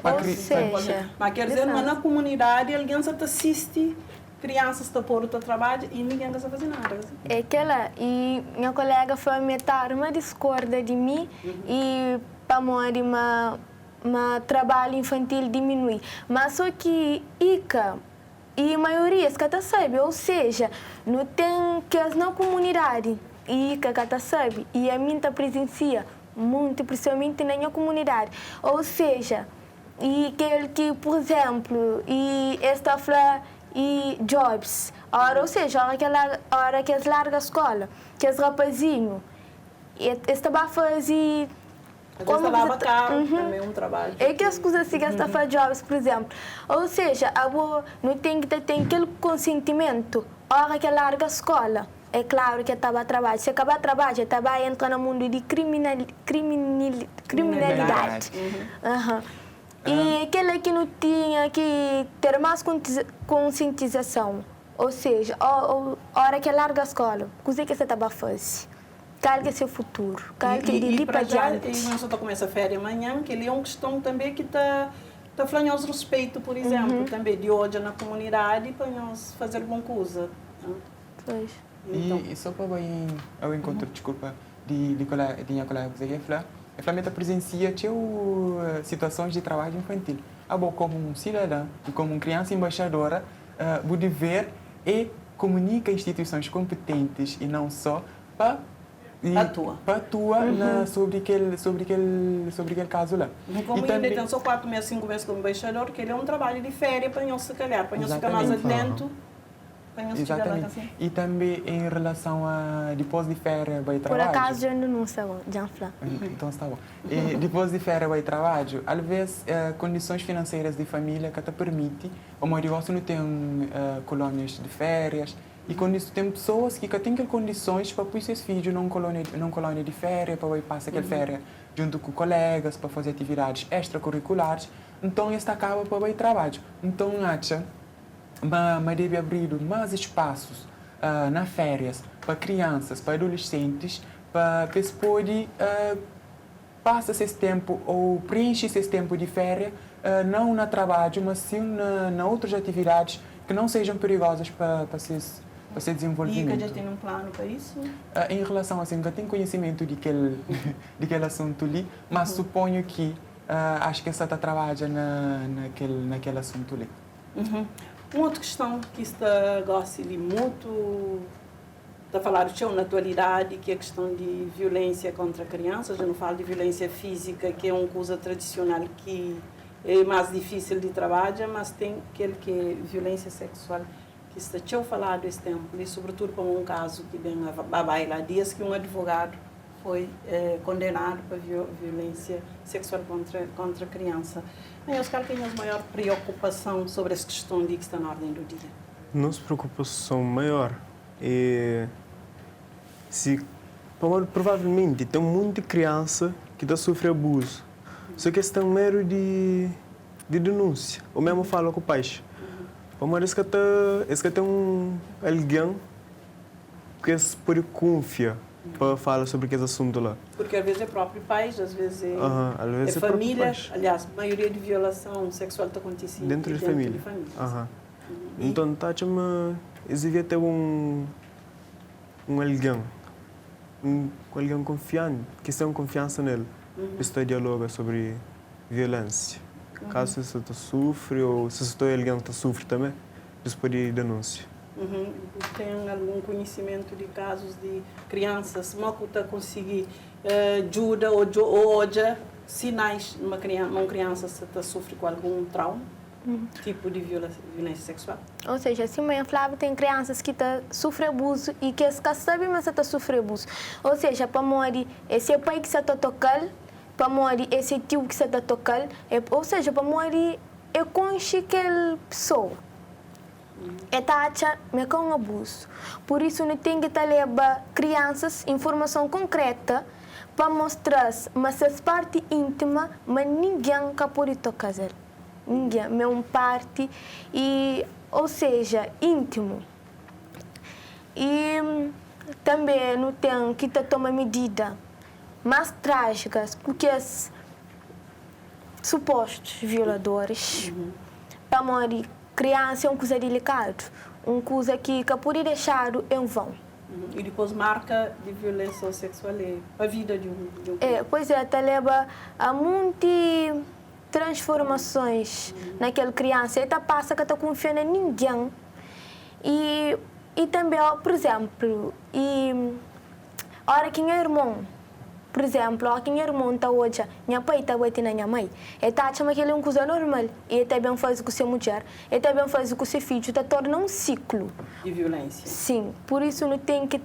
[SPEAKER 4] Mas
[SPEAKER 1] quer dizer, mas na comunidade alguém só assiste crianças estão por outro trabalho e ninguém está fazendo nada.
[SPEAKER 4] É aquela, e minha colega foi meter uma discorda de mim e para morrer mas trabalho infantil diminui. Mas só que ICA e a maioria que está sabe, ou seja, não tem que na comunidade ICA que está sabe e a minha presencia muito, principalmente na minha comunidade. Ou seja, E aquele que, por exemplo, e esta fala e jobs, ou seja, a hora que eles largam a escola, que esse rapazinho, estava a fazer...
[SPEAKER 1] Como lava carro, também é um trabalho.
[SPEAKER 4] É que as coisas assim que está a fazer jobs, por exemplo. Ou seja, a boa não tem que ter aquele consentimento, a hora que larga a escola. É claro que estava a trabalhar. Se acabar a trabalho, estava a entrar no mundo de criminalidade. E aquele que não tinha que ter mais conscientização. Ou seja, a hora que larga a escola, o que você estava a fazer? Qual que é o seu futuro? Qual que é de ir para adiante?
[SPEAKER 1] E nós só começa a férias amanhã, que ele é uma questão também que está falando aos respeito, por exemplo, também de hoje na comunidade, para nós fazer bom coisa.
[SPEAKER 4] Pois.
[SPEAKER 1] Então.
[SPEAKER 3] E só para ir ao encontro, desculpa, de minha colega que a Flamengo presencia situações de trabalho infantil. Como um cidadão e como uma criança embaixadora, o dever é comunicar instituições competentes e não só para atuar sobre aquele caso lá.
[SPEAKER 1] Como ele tem só 4 meses, 5 meses como embaixador, que ele é um trabalho de férias para nós se calhar, para nós ficar mais atento.
[SPEAKER 3] Exatamente. E também em relação a depois de férias vai trabalho.
[SPEAKER 4] Por acaso eu ainda não sei, já falei.
[SPEAKER 3] Então está bom. E depois de férias vai trabalho, às vezes condições financeiras de família que te permite, o meu negócio não tem colônias de férias. E com isso tem pessoas que têm condições para pôr seus filhos numa colônia de férias, para passar aquela férias junto com colegas, para fazer atividades extracurriculares. Então, isso acaba para ir trabalho. Então, acha mas deve abrir mais espaços nas férias para crianças, para adolescentes, para que se pode passar esse tempo ou preencher esse tempo de férias, não no trabalho, mas sim na outras atividades que não sejam perigosas para ser desenvolvimento.
[SPEAKER 1] E que já tem um plano para isso?
[SPEAKER 3] Em relação a assim, eu tenho conhecimento de aquele assunto ali, mas suponho que acho que essa está trabalhando naquele assunto ali.
[SPEAKER 1] Uma outra questão que está gosta de muito de falar na atualidade, que é a questão de violência contra crianças. Eu não falo de violência física, que é uma coisa tradicional que é mais difícil de trabalhar, mas tem aquele que é violência sexual, que está a falar desse tempo, e sobretudo para um caso que vem a baila dias que um advogado foi condenado por violência sexual contra a criança. Mas qual é a maior preocupação sobre essa questão de que está na ordem do dia?
[SPEAKER 2] Nossa preocupação maior é se provavelmente tem muita criança que está sofrendo abuso. Só que estão medo de denúncia. Ou mesmo fala com o pai. Mas esse que tem alguém que se pode confiar para falar sobre aquele assunto lá.
[SPEAKER 1] Porque às vezes é próprio pai, às vezes é família. Aliás, a maioria de violação sexual está acontecendo
[SPEAKER 2] dentro de família. Então, devia ter um alguém confiante, que tenha confiança nele, para dialogar sobre violência. Caso você sofre ou se alguém que sofre também, você pode denúncia.
[SPEAKER 1] Tem algum conhecimento de casos de crianças que está conseguir ajuda ou sinais numa criança que está sofre com algum trauma, tipo de violência sexual?
[SPEAKER 4] Ou seja, assim, mãe Flávia tem crianças que sofrem abuso e que sabem mas está sofrendo abuso. Ou seja, para morrer, esse é o pai que está tocando, para morrer, esse é o tio que está tocando, ou seja, para morrer, é com aquela pessoa. É taxa, mas com abuso. Por isso, não tem que levar crianças informação concreta para mostrar, mas essa parte íntima, mas ninguém pode tocar. Ninguém, é uma parte, ou seja, íntimo. E também não tem que tomar medidas mais trágicas, porque os supostos violadores, para morrer, criança é uma coisa delicada, uma coisa que pode deixar em vão.
[SPEAKER 1] E depois marca de violência sexual a vida de um
[SPEAKER 4] pois é, leva a muitas transformações naquela criança. Ela passa que está confiando em ninguém. E também, por exemplo, a hora que é irmão, por exemplo, aqui minha irmã está hoje, minha pai está batendo na minha mãe. E está achando que ele é uma coisa normal. E também faz com sua mulher, e também faz com seu filho, está torna um ciclo.
[SPEAKER 1] De violência.
[SPEAKER 4] Sim, por isso não tem que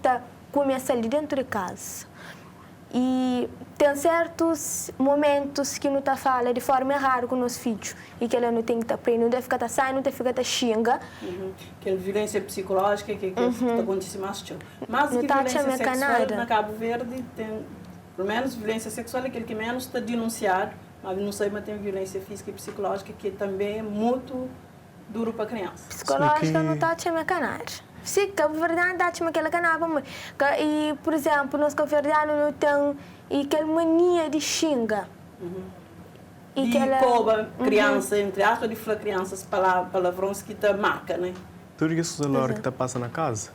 [SPEAKER 4] começar ali dentro de casa. E tem certos momentos que não está fala de forma errada com os filhos e que ela não tem que estar aprendendo, não deve ficar saindo, não deve ficar xinga.
[SPEAKER 1] Aquela violência psicológica que acontece mais. Mas que
[SPEAKER 4] tá
[SPEAKER 1] violência sexual
[SPEAKER 4] nada.
[SPEAKER 1] na Cabo Verde tem, pelo menos violência sexual é aquele que menos está denunciado, mas não sei, mas tem violência física e psicológica que também é muito duro para a criança.
[SPEAKER 4] Psicológica não está a canar. Sim, Cabo Verde está aquela canaba. E, por exemplo, nós Cabo Verde não tem aquela mania de xinga.
[SPEAKER 1] E cobra criança, entre aspas, de falar crianças, palavrões que te marca, né?
[SPEAKER 2] Tudo isso que está passando na casa,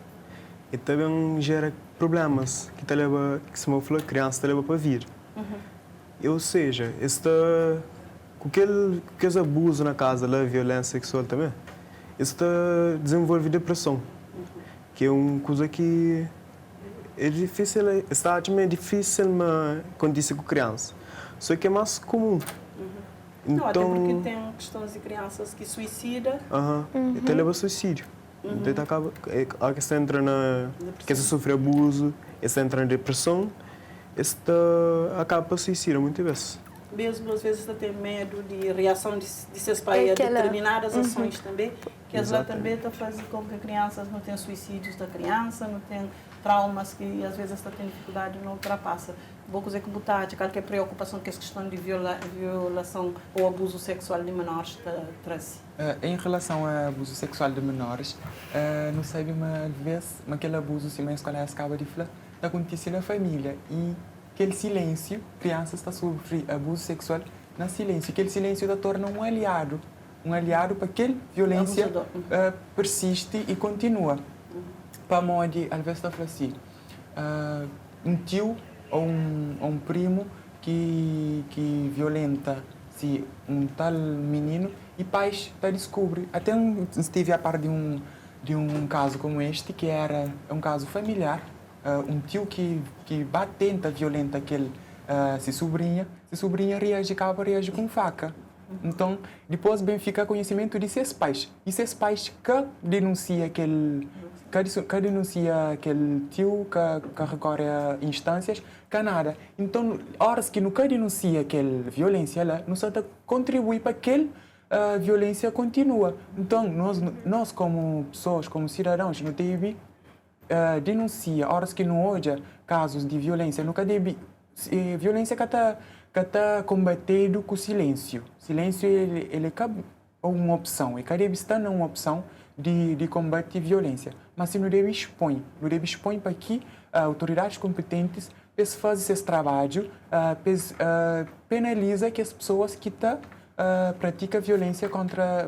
[SPEAKER 2] e também gera problemas que te leva, que se eu falar criança te leva para vir. Ou seja, com aqueles abusos na casa, a violência sexual também, isso desenvolve depressão, que é uma coisa que é difícil, está também difícil acontecer com criança, só que é mais comum.
[SPEAKER 1] Não, até porque tem questões de crianças que suicidam.
[SPEAKER 2] Então leva a suicídio. Então acaba, a questão entra na que se sofre abuso, essa entra na depressão, esta acaba para suicídio muitas vezes.
[SPEAKER 1] Mesmo às vezes tem medo de reação de seus pais a determinadas ações também, que às vezes também está fazendo com que crianças não tenham suicídios da criança, não tenham traumas que às vezes está tendo dificuldade e não ultrapassa. Vou dizer que botar qualquer preocupação que essa questão de violação ou abuso sexual de menores traz.
[SPEAKER 3] Em relação ao abuso sexual de menores, não sei uma vez, aquele abuso, se a escola acaba de falar, acontece na família e aquele silêncio, crianças está sofrendo abuso sexual na silêncio, aquele silêncio está torna um aliado para que a violência persiste e continua. Para modo, às vezes está assim, um tio ou um primo que violenta um tal menino e pais descobrem. Até estive a par de um caso como este, que era um caso familiar, um tio que tenta violenta aquele se sobrinha reage com faca. Então, depois bem fica conhecimento de seus pais. E seus pais que denuncia aquele tio, que recorre a instâncias, que nada. Então, horas que nunca denuncia aquela violência lá, não só contribui para que a violência continua. Então, nós como pessoas, como cidadãos, não deve denuncia horas que não hoje casos de violência, nunca deve violência que está combatendo com silêncio. Silêncio ele é uma opção, e cada deve estar numa opção de combate à violência. Mas se não deve expõe para que autoridades competentes fazem esse trabalho, penaliza que as pessoas que praticam violência contra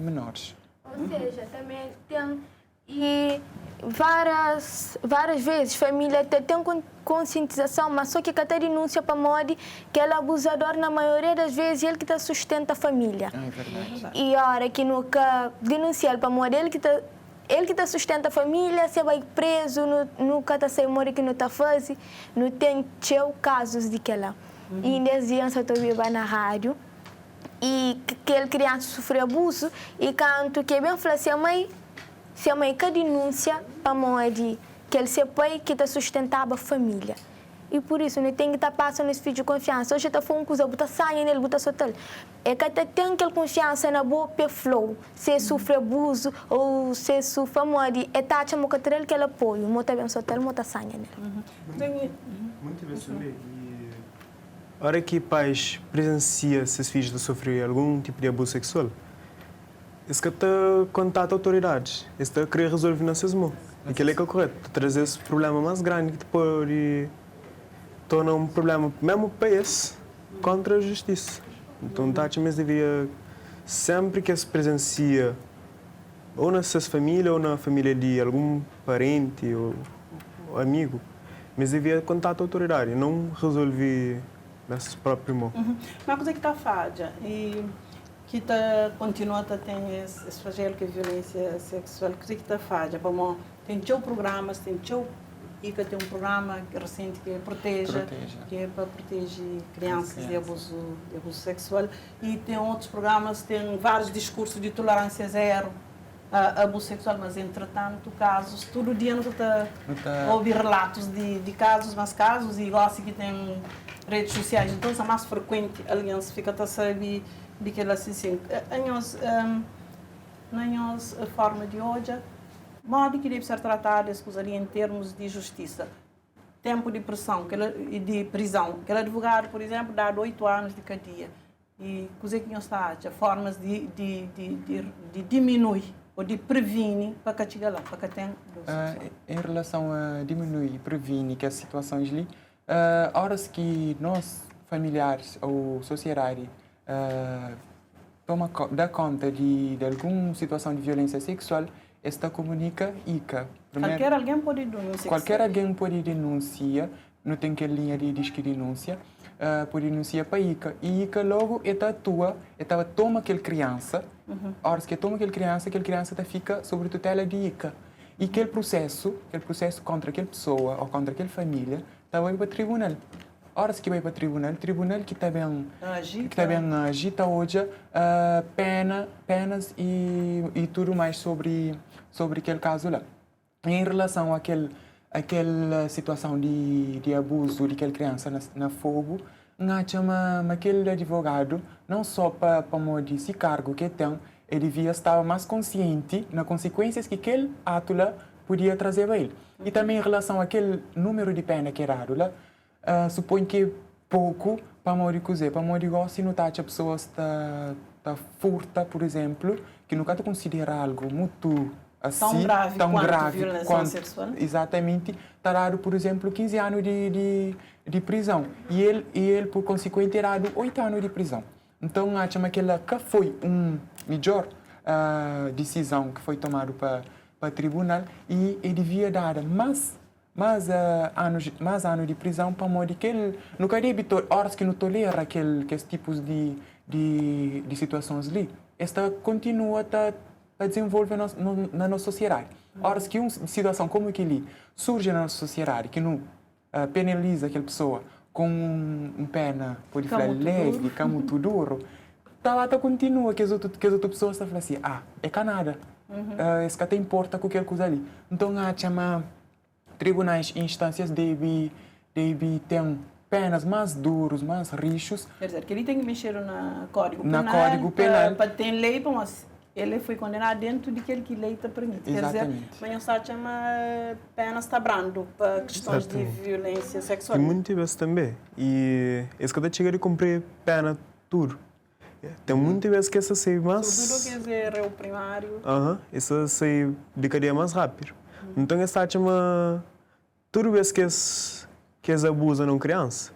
[SPEAKER 3] menores.
[SPEAKER 4] Ou seja, também tem e várias vezes a família tem conscientização, mas só que até denúncia para modo que ele é abusador, na maioria das vezes ele que sustenta a família.
[SPEAKER 3] É verdade.
[SPEAKER 4] E a hora que nunca denuncia ele para modo ele que sustenta a família, se vai preso, nunca está sem modo que não está fazendo, não tem casos de que lá. E desde criança eu vai na rádio e que aquela criança sofreu abuso e quando que bem fala assim, se a mãe que denuncia para modo que ele se pai que sustentava a família. E por isso, não tem que estar passando esse filho de confiança. Hoje está falando coisa, botar sangue nele, botar soltar. É que até tem aquela confiança na boa flow. Se sofre abuso ou se sofre amor, é taxa mo que ter aquele apoio, mo tá bem soltar, mo tá sangue nele.
[SPEAKER 2] Muito bem saber. A hora que pais presenciam seus filhos sofrer algum tipo de abuso sexual, isso que está contata autoridades, isso está querer resolver nas suas mãos. Aquilo é que é correto, trazer esse problema mais grande que pode tornar um problema mesmo para esse contra a justiça. Então, Tati mesmo devia, sempre que se presencia, ou na sua família ou na família de algum parente ou amigo, mas devia contatar a autoridade, não resolver nesse próprio mão.
[SPEAKER 1] Uma coisa que está falha e que continua a ter esse flagelo que é violência sexual, que está falha, tem programas, tem ICA tem um programa recente que é Proteja, que é para proteger crianças de abuso sexual. E tem outros programas, tem vários discursos de tolerância zero a abuso sexual, mas entretanto casos, todo dia não está a ouvir relatos de casos, mas casos e igual assim que tem redes sociais, então é mais frequente a aliança fica a saber de que ela se sente. A forma de hoje, modo que deve ser tratado em termos de justiça. Tempo de prisão, que ela advogado, por exemplo, dá 8 anos de cadeia. E coisa que nós está formas de diminuir ou de prevenir para que chegue lá, para que tenha.
[SPEAKER 3] Em relação a diminuir e prevenir que as situações ali, horas que nós, familiares ou sociedade, dá conta de alguma situação de violência sexual, esta comunica ICA.
[SPEAKER 1] Qualquer alguém pode denunciar.
[SPEAKER 3] Qualquer alguém pode denunciar, não tem que linha de disque denúncia, pode denunciar para ICA. E ICA logo atua, toma aquela criança, horas que toma aquela criança fica sob tutela de ICA. E aquele processo contra aquela pessoa ou contra aquela família, vai para o tribunal. Horas que vai para o tribunal que também agita hoje penas e tudo mais sobre aquele caso lá. Em relação àquela situação de abuso de aquela criança na fogo, aquele advogado, não só para modo esse cargo que tem, ele devia estar mais consciente nas consequências que aquele ato lá podia trazer a ele. E também em relação àquele número de pena que era dado lá, suponho que pouco para modo cozer, para modo igual se notar que a pessoa está furta, por exemplo, que nunca te considera algo muito assim,
[SPEAKER 1] tão grave violência sexual.
[SPEAKER 3] Exatamente, está dado, por exemplo, 15 anos de prisão. E ele, por consequente, terá dado 8 anos de prisão. Então, acho que aquela que foi uma melhor decisão que foi tomada para o tribunal e ele devia dar mais anos de prisão para modo que ele nunca deve horas que não tolera aqueles tipos de situações ali. Esta continua a desenvolver na nossa sociedade. Horas que uma situação como aquele surge na nossa sociedade, que não penaliza aquela pessoa com uma pena, pode falar, leve, que é muito duro, ela continua, que as outras pessoas estão falando assim, é canada, isso que até importa com aquela coisa ali. Então, chama tribunais e instâncias devem ter penas mais duras, mais rixos.
[SPEAKER 1] Quer dizer, que ele tem que mexer no Código
[SPEAKER 3] Penal.
[SPEAKER 1] Para ter lei, mas ele foi condenado dentro daquele que a lei está permite.
[SPEAKER 3] Exatamente.
[SPEAKER 1] Quer dizer, mas está chama penas está brando para questões de violência sexual.
[SPEAKER 2] E muito vezes também. E esse que chega a cumprir pena duro. Tem muitas vezes que essa sai mais...
[SPEAKER 1] Tudo que é o primário.
[SPEAKER 2] Essa sai de cadeia mais rápido. Então, essa chama... Toda vez que eles abusam de uma criança,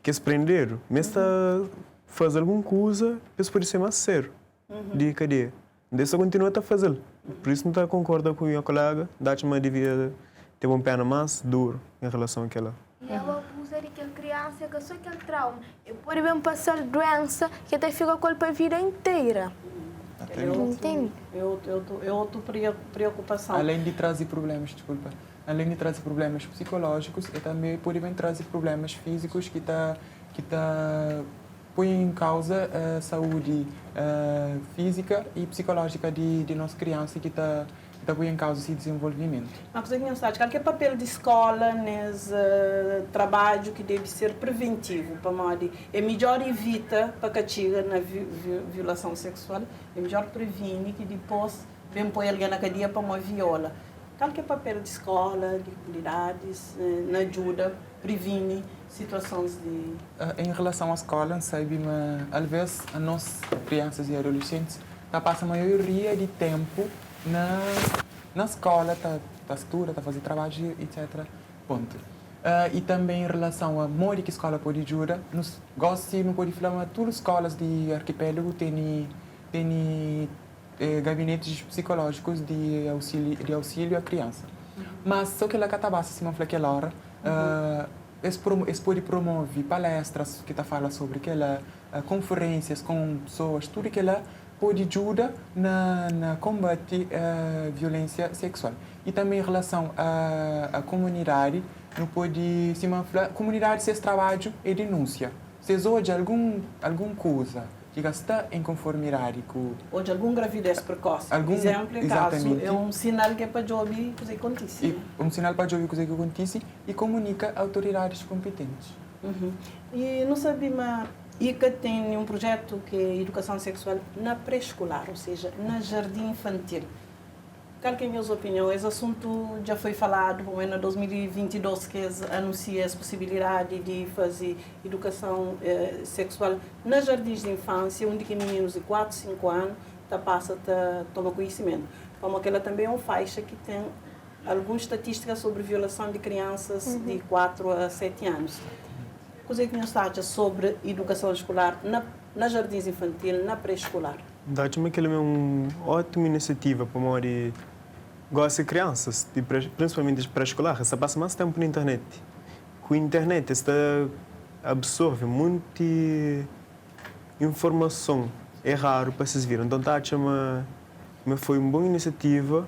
[SPEAKER 2] que eles prenderam, mesmo faz alguma coisa, eles podem ser mais sério de cadeia. Dessa continua a fazer. Por isso, não concorda com a minha colega, da chama devia ter uma pena mais dura em relação àquela.
[SPEAKER 4] E o abuso daquela criança, que só aquele trauma, e pode bem passar doença que até fica com a vida inteira.
[SPEAKER 1] Entende? É outra preocupação.
[SPEAKER 3] Além de trazer problemas, além de trazer problemas psicológicos, também pode trazer problemas físicos que põe em causa a saúde física e psicológica de nossa criança que põe em causa esse desenvolvimento.
[SPEAKER 1] Mas qualquer papel de escola nesse trabalho que deve ser preventivo, para modo é melhor evita para que chegue na violação sexual, é melhor prevenir que depois vem pôr alguém na cadeia para uma viola. Qualquer papel de escola, de comunidades, na ajuda, previne situações de...
[SPEAKER 3] Em relação à escola, sabe, às vezes, as nossas crianças e adolescentes passam a maioria de tempo na escola, está estudando, está fazendo trabalho, etc. Ponto. E também em relação a modo que a escola pode ajudar, não pode falar, mas todas as escolas de arquipélago têm gabinetes psicológicos de auxílio à criança. Mas só que ela está acima daquela hora, eles podem promover palestras que fala sobre aquela conferências com pessoas, tudo que ela pode ajudar na combate a violência sexual. E também em relação à comunidade, não pode se falar, comunidade se trabalho e denúncia. Se hoje alguma coisa que está em conformidade com...
[SPEAKER 1] Ou de alguma gravidez precoce, por exemplo, caso é um sinal que é para ouvir o que acontece.
[SPEAKER 3] Um sinal para ouvir o que acontece e comunica a autoridades competentes.
[SPEAKER 1] E não sabia, ICA tem um projeto que é educação sexual na pré-escolar, ou seja, na jardim infantil. Qual que é a minha opinião? Esse assunto já foi falado em 2022, que anuncia a possibilidade de fazer educação sexual nas jardins de infância, onde que meninos de 4, 5 anos tomam conhecimento. Como aquela também é uma faixa que tem algumas estatísticas sobre violação de crianças de 4 a 7 anos. O que é que você acha sobre educação escolar na jardins infantil, na pré-escolar?
[SPEAKER 2] Dá-me aquela é uma ótima iniciativa para morrer. Gosto de crianças, principalmente de pré-escolar, você passa mais tempo na internet. Com a internet, você absorve muita informação errada para vocês verem. Então, foi uma boa iniciativa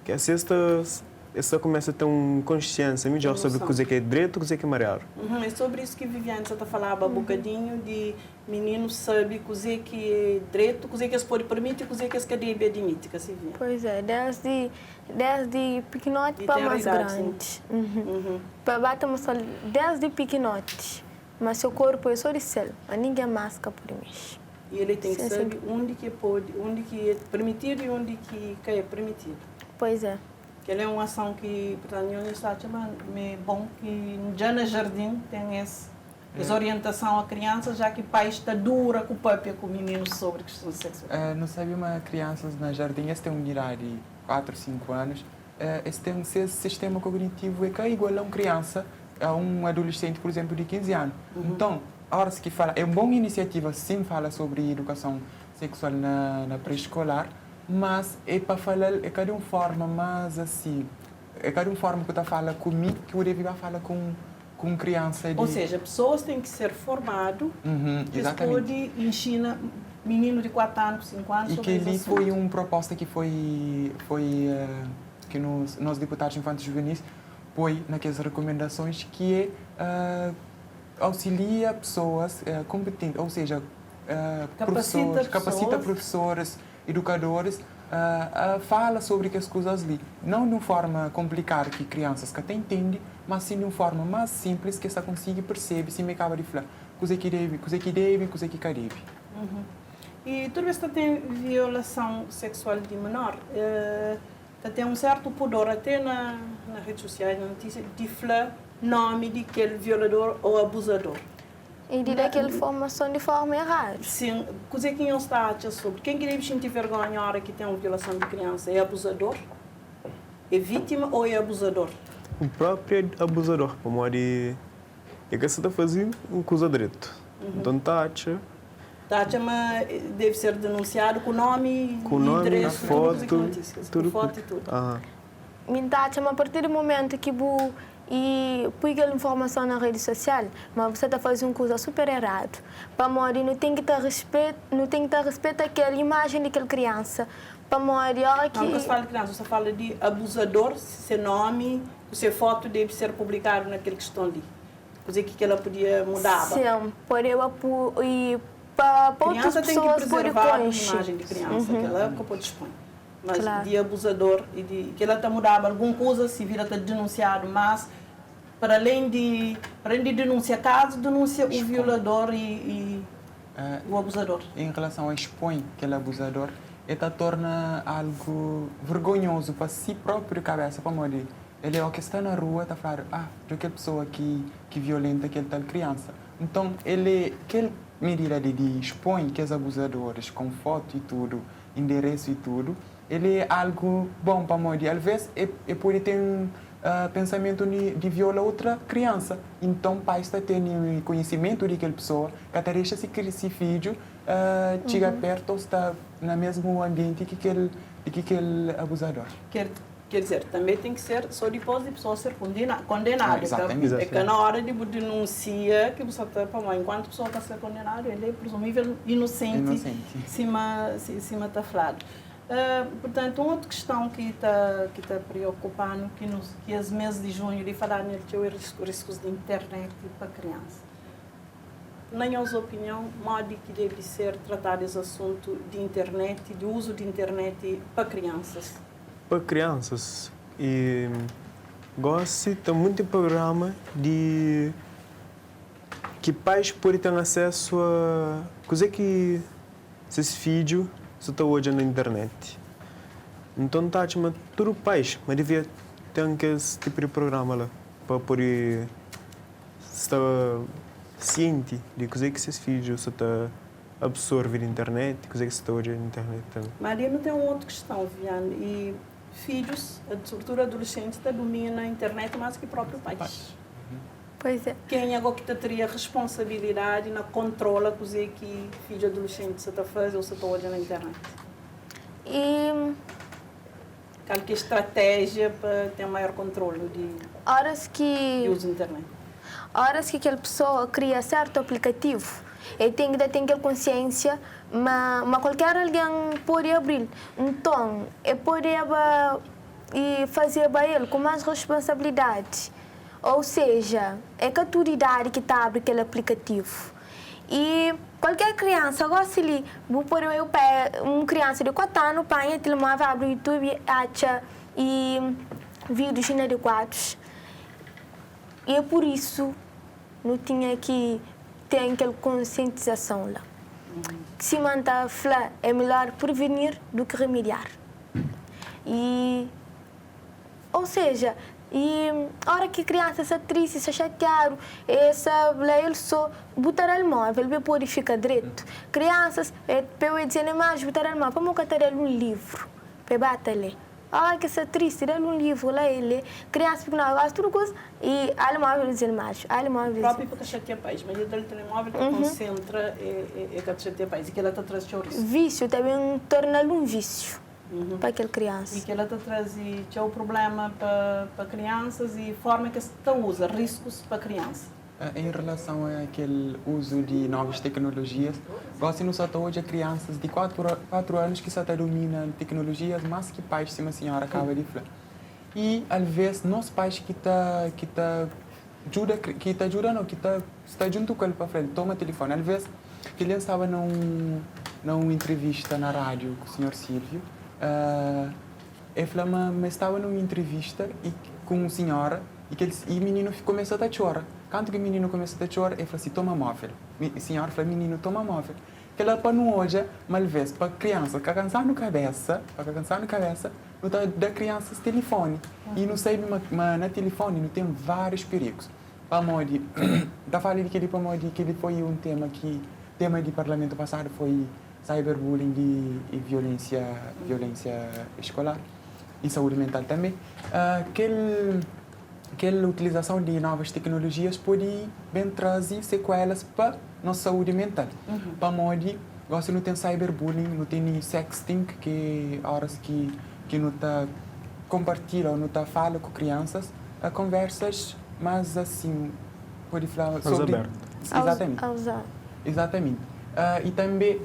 [SPEAKER 2] que essa começa a ter uma consciência melhor sobre o que é direito e o que é amarelo.
[SPEAKER 1] É sobre isso que Viviane está falando um bocadinho de meninos saber o que é direito, o que eles podem permitir e o que eles cadeiam admitir, que se vê.
[SPEAKER 4] Pois é, desde pequenote para mais grande. Para bater desde pequenote, mas seu corpo é só de céu, mas ninguém masca por mim.
[SPEAKER 1] E ele tem que saber onde que pode, onde que é permitido e onde que é permitido.
[SPEAKER 4] Pois é.
[SPEAKER 1] Que é uma ação que, portanto, eu está chamando, é bom que já no jardim tem essa orientação à criança, já que o pai está dura com o papai com o menino sobre questões sexuais.
[SPEAKER 3] Não sabia, mas crianças na jardim, eles têm uma idade de 4, 5 anos, eles têm esse sistema cognitivo que é igual a uma criança, a um adolescente, por exemplo, de 15 anos. Então, a hora que fala, é uma boa iniciativa, sim, fala sobre educação sexual na pré-escolar, mas é para falar é cada uma forma mais assim, é cada uma forma que eu falo comigo que eu devo falar com criança.
[SPEAKER 1] Ou seja, pessoas têm que ser formadas, que
[SPEAKER 3] exatamente.
[SPEAKER 1] Pode ensinar menino de 4 anos, 5 anos.
[SPEAKER 3] E que ali foi uma proposta que que nós deputados infantis juvenis põe naquelas recomendações que é auxilia pessoas competentes, ou seja, capacita professores, educadores, fala sobre as coisas ali. Não de uma forma complicada que crianças que até entendem, mas sim de uma forma mais simples que essa consiga perceber, se me acaba de falar, coisa que deve, coisa que deve.
[SPEAKER 1] E toda vez que tem violação sexual de menor, tem um certo pudor até nas redes sociais, na notícia, de falar nome de aquele violador ou abusador.
[SPEAKER 4] E de daquela informação de forma errada.
[SPEAKER 1] Sim, coisa que não está a achar sobre. Quem deve sentir vergonha na hora que tem uma violação de criança? É abusador? É vítima ou é abusador?
[SPEAKER 2] O próprio abusador, como é que você está fazendo uma coisa direito. Então, mas
[SPEAKER 1] deve ser denunciado com nome, endereço,
[SPEAKER 2] foto,
[SPEAKER 1] tudo. Foto e tudo.
[SPEAKER 4] A partir do momento que e põe aquela informação na rede social, mas você está fazendo uma coisa super errada. Para morrer, não tem que ter respeito àquela imagem daquela criança. Para morrer,
[SPEAKER 1] Não, você fala de criança, você fala de abusador, seu nome, sua foto deve ser publicado naquela questão ali. Coisa que ela podia mudar.
[SPEAKER 4] Sim, para outras pessoas
[SPEAKER 1] por a imagem de criança, que ela pode expor. Mas de abusador e que ela está mudando alguma coisa, se vira está denunciado, mas para além de denunciar caso, denuncia o violador e o abusador.
[SPEAKER 3] Em relação a expõe aquele abusador, ele torna algo vergonhoso para si próprio cabeça, para morrer. Ele é o que está na rua, está falando, aquela pessoa que violenta aquela tal criança. Então, aquela medida de expõe que os abusadores com foto e tudo, endereço e tudo, ele é algo bom para morrer. Às vezes, ele pode ter um pensamento de violar outra criança. Então, o pai está tendo conhecimento de aquela pessoa, que deixa esse filho chega perto ou está no mesmo ambiente que aquele abusador.
[SPEAKER 1] Quer dizer, também tem que ser só depois de a pessoa ser condenada.
[SPEAKER 3] Exatamente.
[SPEAKER 1] É que na hora de denuncia, que você está, enquanto a pessoa está a ser condenada, ele é presumível inocente. Cima está falado. Portanto, uma outra questão que está preocupando, que os meses de junho, de falar nele, que é o riscos de internet para crianças. Na sua opinião, modo que deve ser tratado esse assunto de internet, de uso de internet para crianças?
[SPEAKER 2] Para crianças, e gosto de muito programa de que pais podem ter acesso a coisa que esses vídeos se está hoje na internet. Então tá, mas todo pais, mas devia ter esse tipo de programa lá para poder estar ciente de coisa que esses vídeos se está absorver na internet, coisa que se está hoje na internet também.
[SPEAKER 1] Mas eu não tenho uma outra questão, Viviane, e filhos, sobretudo adolescentes, dominam a internet mais que o próprio pai.
[SPEAKER 4] Pois é.
[SPEAKER 1] Quem é que teria responsabilidade na controla coisa que filho adolescente está fazendo ou se está olhando na internet?
[SPEAKER 4] E
[SPEAKER 1] Qual que é a estratégia para ter maior controle de uso da internet?
[SPEAKER 4] Horas que aquela pessoa cria certo aplicativo, e tem que ter consciência, mas qualquer alguém pode abrir. Então, pode fazer para ele com mais responsabilidade. Ou seja, é que a autoridade que está abre aquele aplicativo. E qualquer criança, gosta de uma criança de 4 anos, põe o telemóvel, abre o YouTube, acha e vídeos inadequados. E é por isso não tinha que ter aquela conscientização lá. Se manda falar, é melhor prevenir do que remediar. Ou seja, a hora que a criança se triste, se chatear, ele só botar o móvel, ele pode ficar direito. Crianças, para dizer mais, botar o móvel, para montar um livro, para bater ali. Que se triste, ele um livro lá, ele criança fica na base, tudo coisa, e o móvel dizer mais. O
[SPEAKER 1] próprio para chatear pais, mas ele telemóvel que concentra é que chateia pais, e que ela está trazendo risco.
[SPEAKER 4] Vício também torna-lhe um vício. Para aquela criança.
[SPEAKER 1] E que ela está trazendo o problema para crianças e forma que se usa, riscos para crianças.
[SPEAKER 3] Em relação àquele uso de novas tecnologias, gosto de usar hoje crianças de 4 anos que só dominam tecnologias, mais que pais, se a senhora acaba de falar. E, às vezes, nós pais que está junto com ele para frente, toma o telefone. Às vezes, que ele estava numa entrevista na rádio com o senhor Silvio, ele falou, mas estava numa entrevista com uma senhora e o menino começou a chorar. Quando o menino começou a chorar, ele falou assim, toma móvel. A senhora falou, menino, toma móvel. Que ela para não hoje, mal vez, para a criança, que cansar na cabeça, não está da criança esse telefone. E não sei, mas no telefone não tem vários perigos. Para modo, da fala de que ele foi um tema de parlamento passado foi cyberbullying e violência escolar e saúde mental também. Aquela utilização de novas tecnologias pode bem trazer sequelas para nossa saúde mental. Para modo, gosto não tem cyberbullying, não tem sexting, que horas que não está compartilha ou não está fala com crianças, conversas, mas assim pode falar sobre exatamente. E também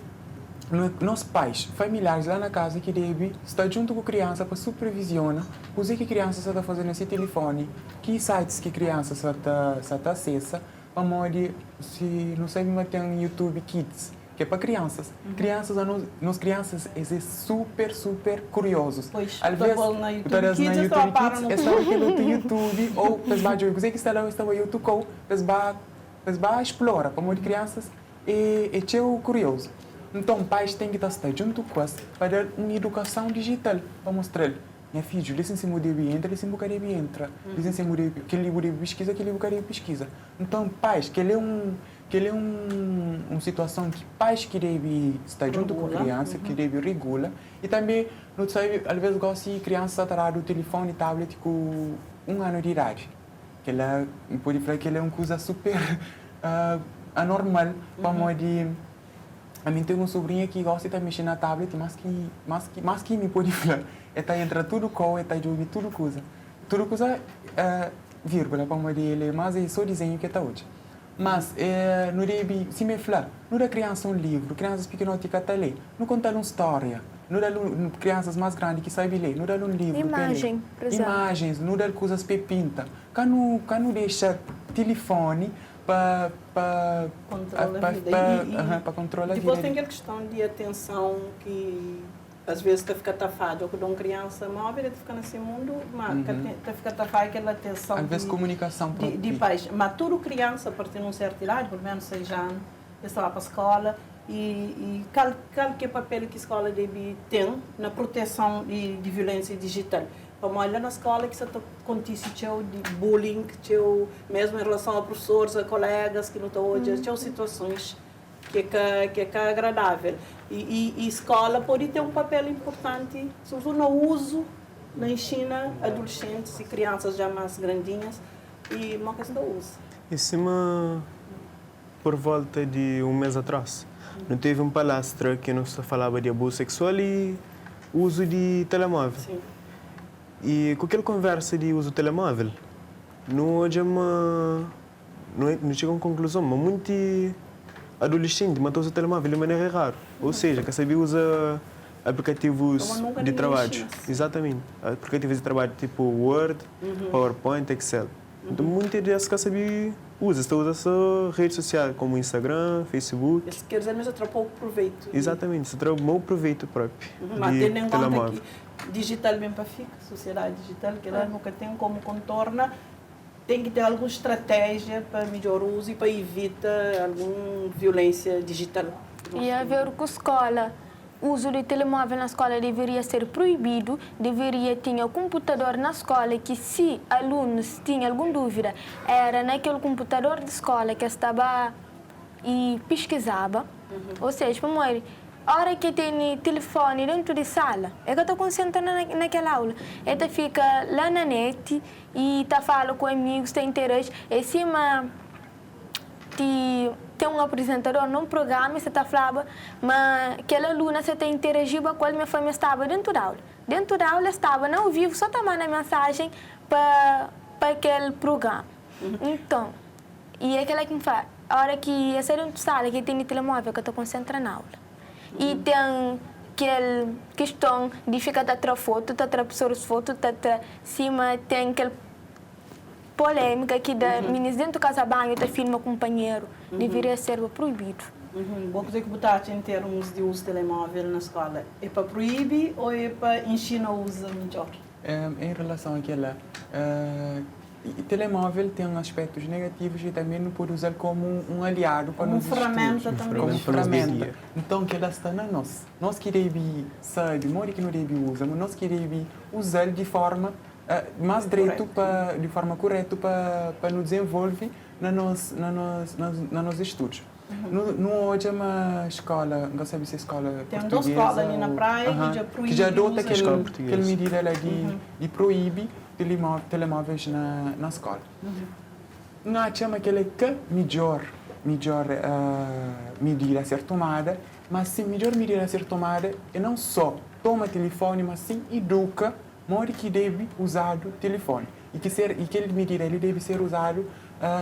[SPEAKER 3] nossos pais, familiares lá na casa que devem estar junto com a criança para supervisionar o que a criança está fazendo nesse telefone, que sites que a criança está acessa, para modo se não sei mas tem YouTube Kids, que é para crianças. Crianças são super curiosos.
[SPEAKER 1] Pois,
[SPEAKER 3] às vezes,
[SPEAKER 1] na YouTube Kids,
[SPEAKER 3] estão aquilo do YouTube ou pessoal que está no YouTube, pessoal explora, para modo crianças é curioso. Então, pais têm que estar junto com eles para dar uma educação digital, para mostrar, minha filha, licença se deve entrar, licença se deve entrar, licença se que livro deve pesquisa, que livro deve pesquisa. Então, pais, que ele é uma situação que pais que devem estar junto com a criança, que devem regular, e também, não sei, às vezes gosto de criança estar do telefone e tablet com 1 ano de idade, que ela pode falar que ele é uma coisa super anormal, para modo A mim tem um sobrinho que gosta de mexer na tablet, mas que me pode falar. Está entra tudo com, está jogando tudo coisa. Tudo coisa, vírgula, para ele, mas é só desenho que está hoje. Mas, não deve, se me falar, não dá criança um livro, crianças pequenas que está ler, não conta uma história, não dá crianças mais grandes que sabem ler, não dá um livro.
[SPEAKER 4] Imagem, por exemplo.
[SPEAKER 3] Imagens, não dá coisas para pinta. Quando deixa telefone para
[SPEAKER 1] Controlar a vida.
[SPEAKER 3] Para controlar a vida.
[SPEAKER 1] Depois tem aquela questão de atenção que às vezes está ficar tafado, ou quando uma criança móvel está ficando nesse mundo, mas está ficar tafado aquela atenção.
[SPEAKER 3] Às vezes comunicação
[SPEAKER 1] de pais. Mas tudo criança, a partir de um certo idade, pelo menos 6 anos, está lá para a escola e qual que é o papel que a escola deve ter na proteção de violência digital. Como olha na escola que acontece de bullying, mesmo em relação a professores, a colegas que não estão hoje, situações que é agradável. E a escola pode ter um papel importante, sobretudo no uso, na ensina adolescentes e crianças já mais grandinhas, e uma questão do uso.
[SPEAKER 2] Em cima, por volta de um mês atrás, não teve uma palestra que nos falava de abuso sexual e uso de telemóvel.
[SPEAKER 1] Sim.
[SPEAKER 2] E com aquela conversa de uso do telemóvel, não chega a uma conclusão, mas muito adolescente mas usa o telemóvel de maneira rara. Ou seja, que sabia usar aplicativos de trabalho. Exatamente. Aplicativos de trabalho tipo Word, PowerPoint, Excel. Então, muitas vezes que sabia usa só redes sociais como Instagram, Facebook.
[SPEAKER 1] Isso quer dizer, mas atrapalhou o proveito.
[SPEAKER 2] Exatamente, se atrapalhou o proveito próprio.
[SPEAKER 1] Mas tendo em conta
[SPEAKER 2] telemóvel.
[SPEAKER 1] que digital bem para ficar, sociedade digital, que ela nunca tem como contorna, tem que ter alguma estratégia para melhorar o uso e para evitar alguma violência digital.
[SPEAKER 4] E a ver com a escola, o uso de telemóvel na escola deveria ser proibido, deveria ter um computador na escola que, se alunos tinham alguma dúvida, era naquele computador de escola que estava e pesquisava. Ou seja, a hora que tem telefone dentro de sala, é que eu estou concentrada naquela aula. Ele fica lá na net e está falando com amigos, está interage. Em cima tem um apresentador num programa, você está falando, mas aquela aluna você está interagindo com ele, minha família estava dentro da aula. Dentro da aula estava não ao vivo, só está mandando mensagem para aquele programa. Então, e é aquela que me fala, a hora que eu saio dentro da sala, que tem telemóvel, que eu estou concentrada na aula. E tem aquela questão de ficar a tirar foto, a tirar foto, cima tem aquela polêmica que da meninas dentro do casa-banho está filma companheiro, deveria ser proibido.
[SPEAKER 1] Boa coisa que botaste em termos de uso de telemóvel na escola, é para proibir ou é para ensinar o uso melhor?
[SPEAKER 3] Em relação àquela, telemóvel tem aspectos negativos e também não pode usar como um aliado para nos
[SPEAKER 1] ferramenta
[SPEAKER 3] estudos,
[SPEAKER 1] também.
[SPEAKER 3] como ferramenta. Então, que ela está na nós. Nós queremos saber, não é que não devemos usar, mas nós queremos usar de forma mais direito, de forma correta para nos desenvolver nos estudos. Não hoje é uma escola, não sei se é escola
[SPEAKER 1] tem
[SPEAKER 3] portuguesa.
[SPEAKER 1] Tem duas escolas ali na praia que já proíbe.
[SPEAKER 3] Que já adota aquela medida de proíbe telemóveis na escola. Não chama aquela que melhor medida a ser tomada, mas sim, melhor medida a ser tomada é não só toma telefone, mas sim educa modo que deve usar o telefone. E que aquela medida ele deve ser usado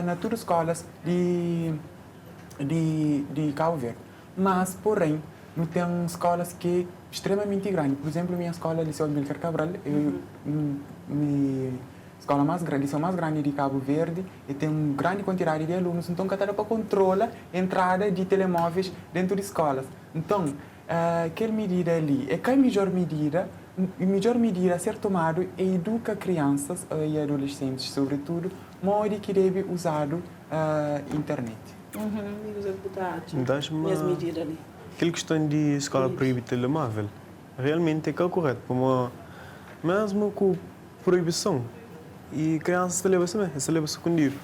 [SPEAKER 3] nas todas as escolas de Cabo Verde. Mas, porém, não tem escolas que extremamente grandes. Por exemplo, minha escola, Liceu Amílcar Cabral, escola mais grande, liceu mais grande de Cabo Verde, e tem uma grande quantidade de alunos, então que para controlar a entrada de telemóveis dentro de escolas. Então, aquela medida ali é que a melhor medida a ser tomada é educar crianças e adolescentes, sobretudo, modo que deve usar a internet.
[SPEAKER 1] Mesma medida ali.
[SPEAKER 2] Aquela questão de escola proibir telemóvel, realmente é que é correto, mesmo com proibição. E crianças se leva a escondido.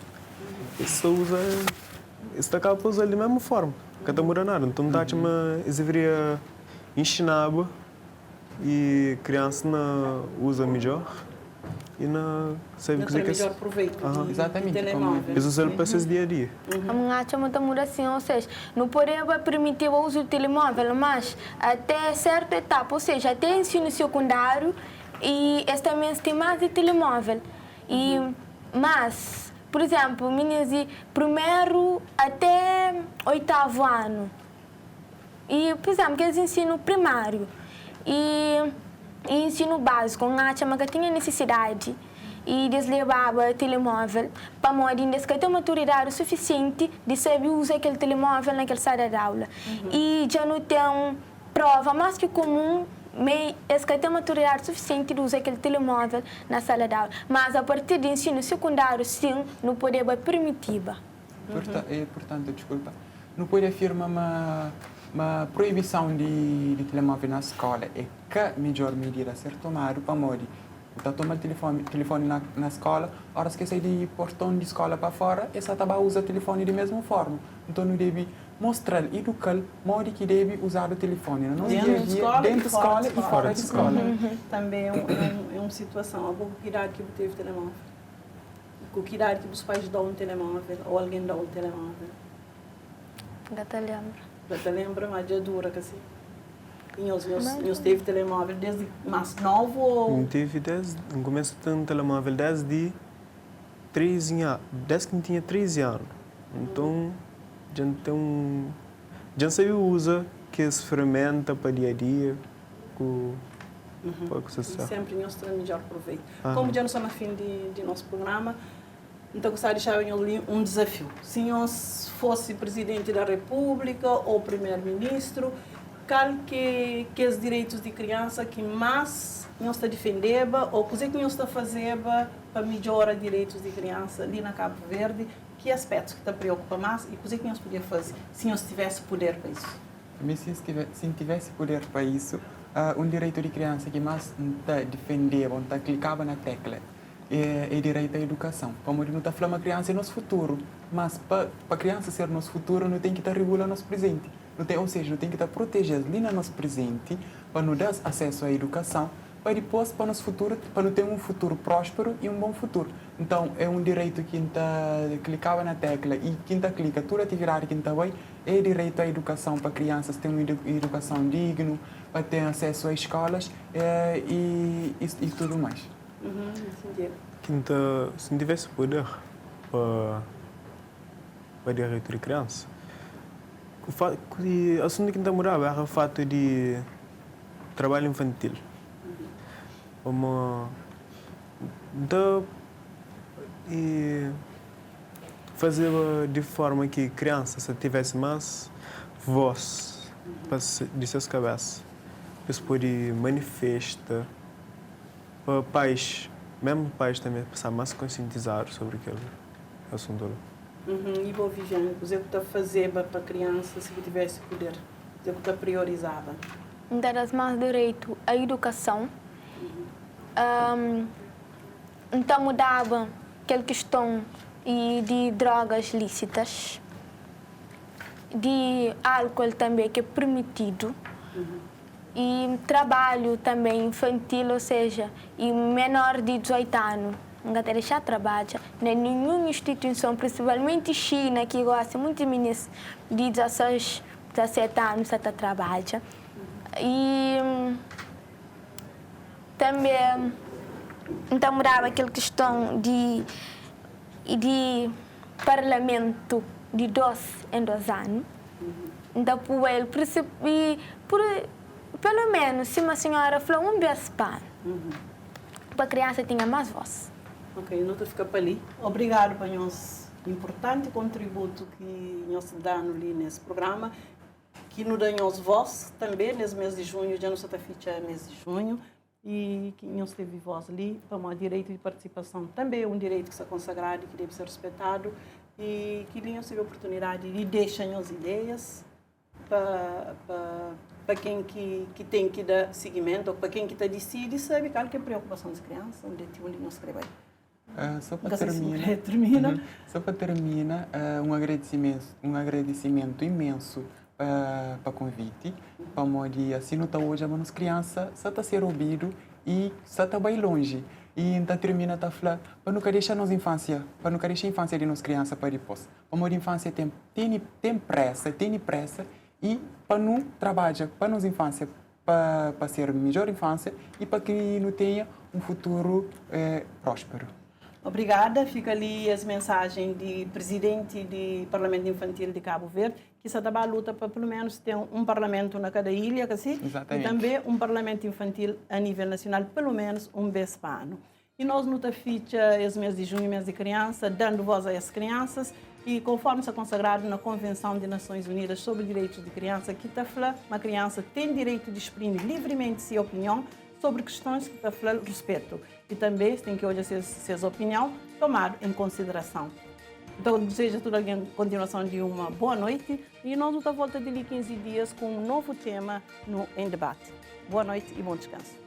[SPEAKER 2] Isso acaba por usar da mesma forma, que está mudando nada. Então, eles deveriam ensinar e criança não usa melhor. e não sabe
[SPEAKER 1] Não
[SPEAKER 2] que
[SPEAKER 1] tem
[SPEAKER 2] é
[SPEAKER 1] melhor proveito de
[SPEAKER 3] Exatamente,
[SPEAKER 1] telemóvel.
[SPEAKER 2] eles usam para seus dia a dia.
[SPEAKER 4] A minha chama muda assim, ou seja, não podemos permitir o uso do telemóvel, mas até certa etapa, ou seja, até ensino secundário, e eles também têm mais de telemóvel. Mas, por exemplo, meninas de primeiro até 8º ano, e, por exemplo, que eles ensinam primário e ensino básico, a chama que tinha necessidade e eles levavam telemóvel para modo eles que têm maturidade suficiente de saber usar aquele telemóvel naquela sala de aula. E já não tem prova mais que comum, eles que têm maturidade suficiente de usar aquele telemóvel na sala de aula. Mas a partir do ensino secundário, sim, não pode ser permitida.
[SPEAKER 3] Portanto, desculpa, não pode afirmar uma proibição de telemóvel na escola é que a melhor medida a ser tomada para modo então toma telefone na escola, horas que sai de portão de escola para fora, essa também usa o telefone da mesma forma. Então não deve mostrar, educar, modo que deve usar o telefone. Não dentro da escola e fora da escola.
[SPEAKER 1] Também é uma situação, algum cuidado que teve telemóvel. Com cuidado que os pais dão um telemóvel ou alguém dá um telemóvel.
[SPEAKER 4] Já te lembro.
[SPEAKER 1] Já te lembra, mas é dura que assim. E eles teve telemóvel desde mais novo ou...
[SPEAKER 2] Eu comecei a ter um telemóvel desde 13 anos, desde que tinha 13 anos. Então, já sei usa que as ferramentas para dia a dia,
[SPEAKER 1] sempre nós temos melhor proveito. Como já não estamos no fim de nosso programa, então gostaria de deixar ali um desafio. Se nós fosse presidente da República ou primeiro-ministro, qual que os direitos de criança que mais nós está defendendo ou o que nós está fazendo para melhorar os direitos de criança ali na Cabo Verde, que aspectos que te preocupa mais e o que nós podia fazer se nós tivesse poder para isso?
[SPEAKER 3] Se tivesse poder para isso, um direito de criança que mais está defendendo, está clicava na tecla, é direito à educação. Como não está falando a criança é nosso futuro, mas para a criança ser nosso futuro, não tem que estar regulando nosso presente. Ou seja, não tem que estar protegendo ali no nosso presente para nos dar acesso à educação, para depois, para nosso futuro, para não ter um futuro próspero e um bom futuro. Então, é um direito que está clicava na tecla e quem está clica, toda atividade que está aí, é direito à educação para crianças ter uma educação digna, para ter acesso às escolas e tudo mais.
[SPEAKER 2] Se não tivesse poder para direito de criança, o assunto que está morava era o fato de trabalho infantil. Fazer de forma que a criança tivesse mais voz de suas cabeças. Eles podem manifestar para pais, mesmo pais também, passar mais conscientizados sobre aquele assunto.
[SPEAKER 1] E vou vigiando, o que está fazendo para a criança se tivesse poder, o que está priorizava?
[SPEAKER 4] Dar mais direito à educação. Então mudava aquela questão de drogas lícitas, de álcool também que é permitido, e trabalho também infantil, ou seja, e menor de 18 anos. Não quer deixar trabalhar em nenhuma instituição, principalmente China, que gosta muito de meninas de 16, 17 anos que trabalham. E também então mudava aquela questão de parlamento de 2 em 2 anos. Então, por ele, pelo menos, se uma senhora falou um beijo para a criança tinha mais voz.
[SPEAKER 1] Ok, não fica para ali. Obrigado por nosso importante contributo que nós damos ali nesse programa, que nos dá nossa voz também nesse mês de junho, já não está feita mês de junho, e que nós teve voz ali para o direito de participação. Também é um direito que está consagrado e que deve ser respeitado, e que nós teve a oportunidade de deixar as ideias para quem que tem que dar seguimento, ou para quem que está decide, sabe qual que é a preocupação das crianças, onde nós escrevemos.
[SPEAKER 3] Só para terminar, um agradecimento imenso para o convite, para modo assim não está hoje a criança só está ser ouvido e só está bem longe. E então termina a falar, para nunca deixar nossa infância, para nunca deixar a infância de nossa criança para depois. Para a infância tem pressa e para não trabalhar para nossa infância para ser melhor infância e para que não tenha um futuro próspero.
[SPEAKER 1] Obrigada. Fica ali as mensagens do presidente do Parlamento Infantil de Cabo Verde, que está a luta para pelo menos ter um parlamento na cada ilha, assim, e também um parlamento infantil a nível nacional, pelo menos um vez por ano. E nós não ficha esse mês de junho, mês de criança, dando voz a essas crianças, e conforme está consagrado na Convenção das Nações Unidas sobre Direitos de Criança, que está falando, uma criança tem direito de exprimir livremente sua opinião sobre questões que está falando respeito. E também tem que hoje sua opinião tomar em consideração. Então, desejo a toda alguém continuação de uma boa noite e nós nos volta de 15 dias com um novo tema no Em Debate. Boa noite e bom descanso.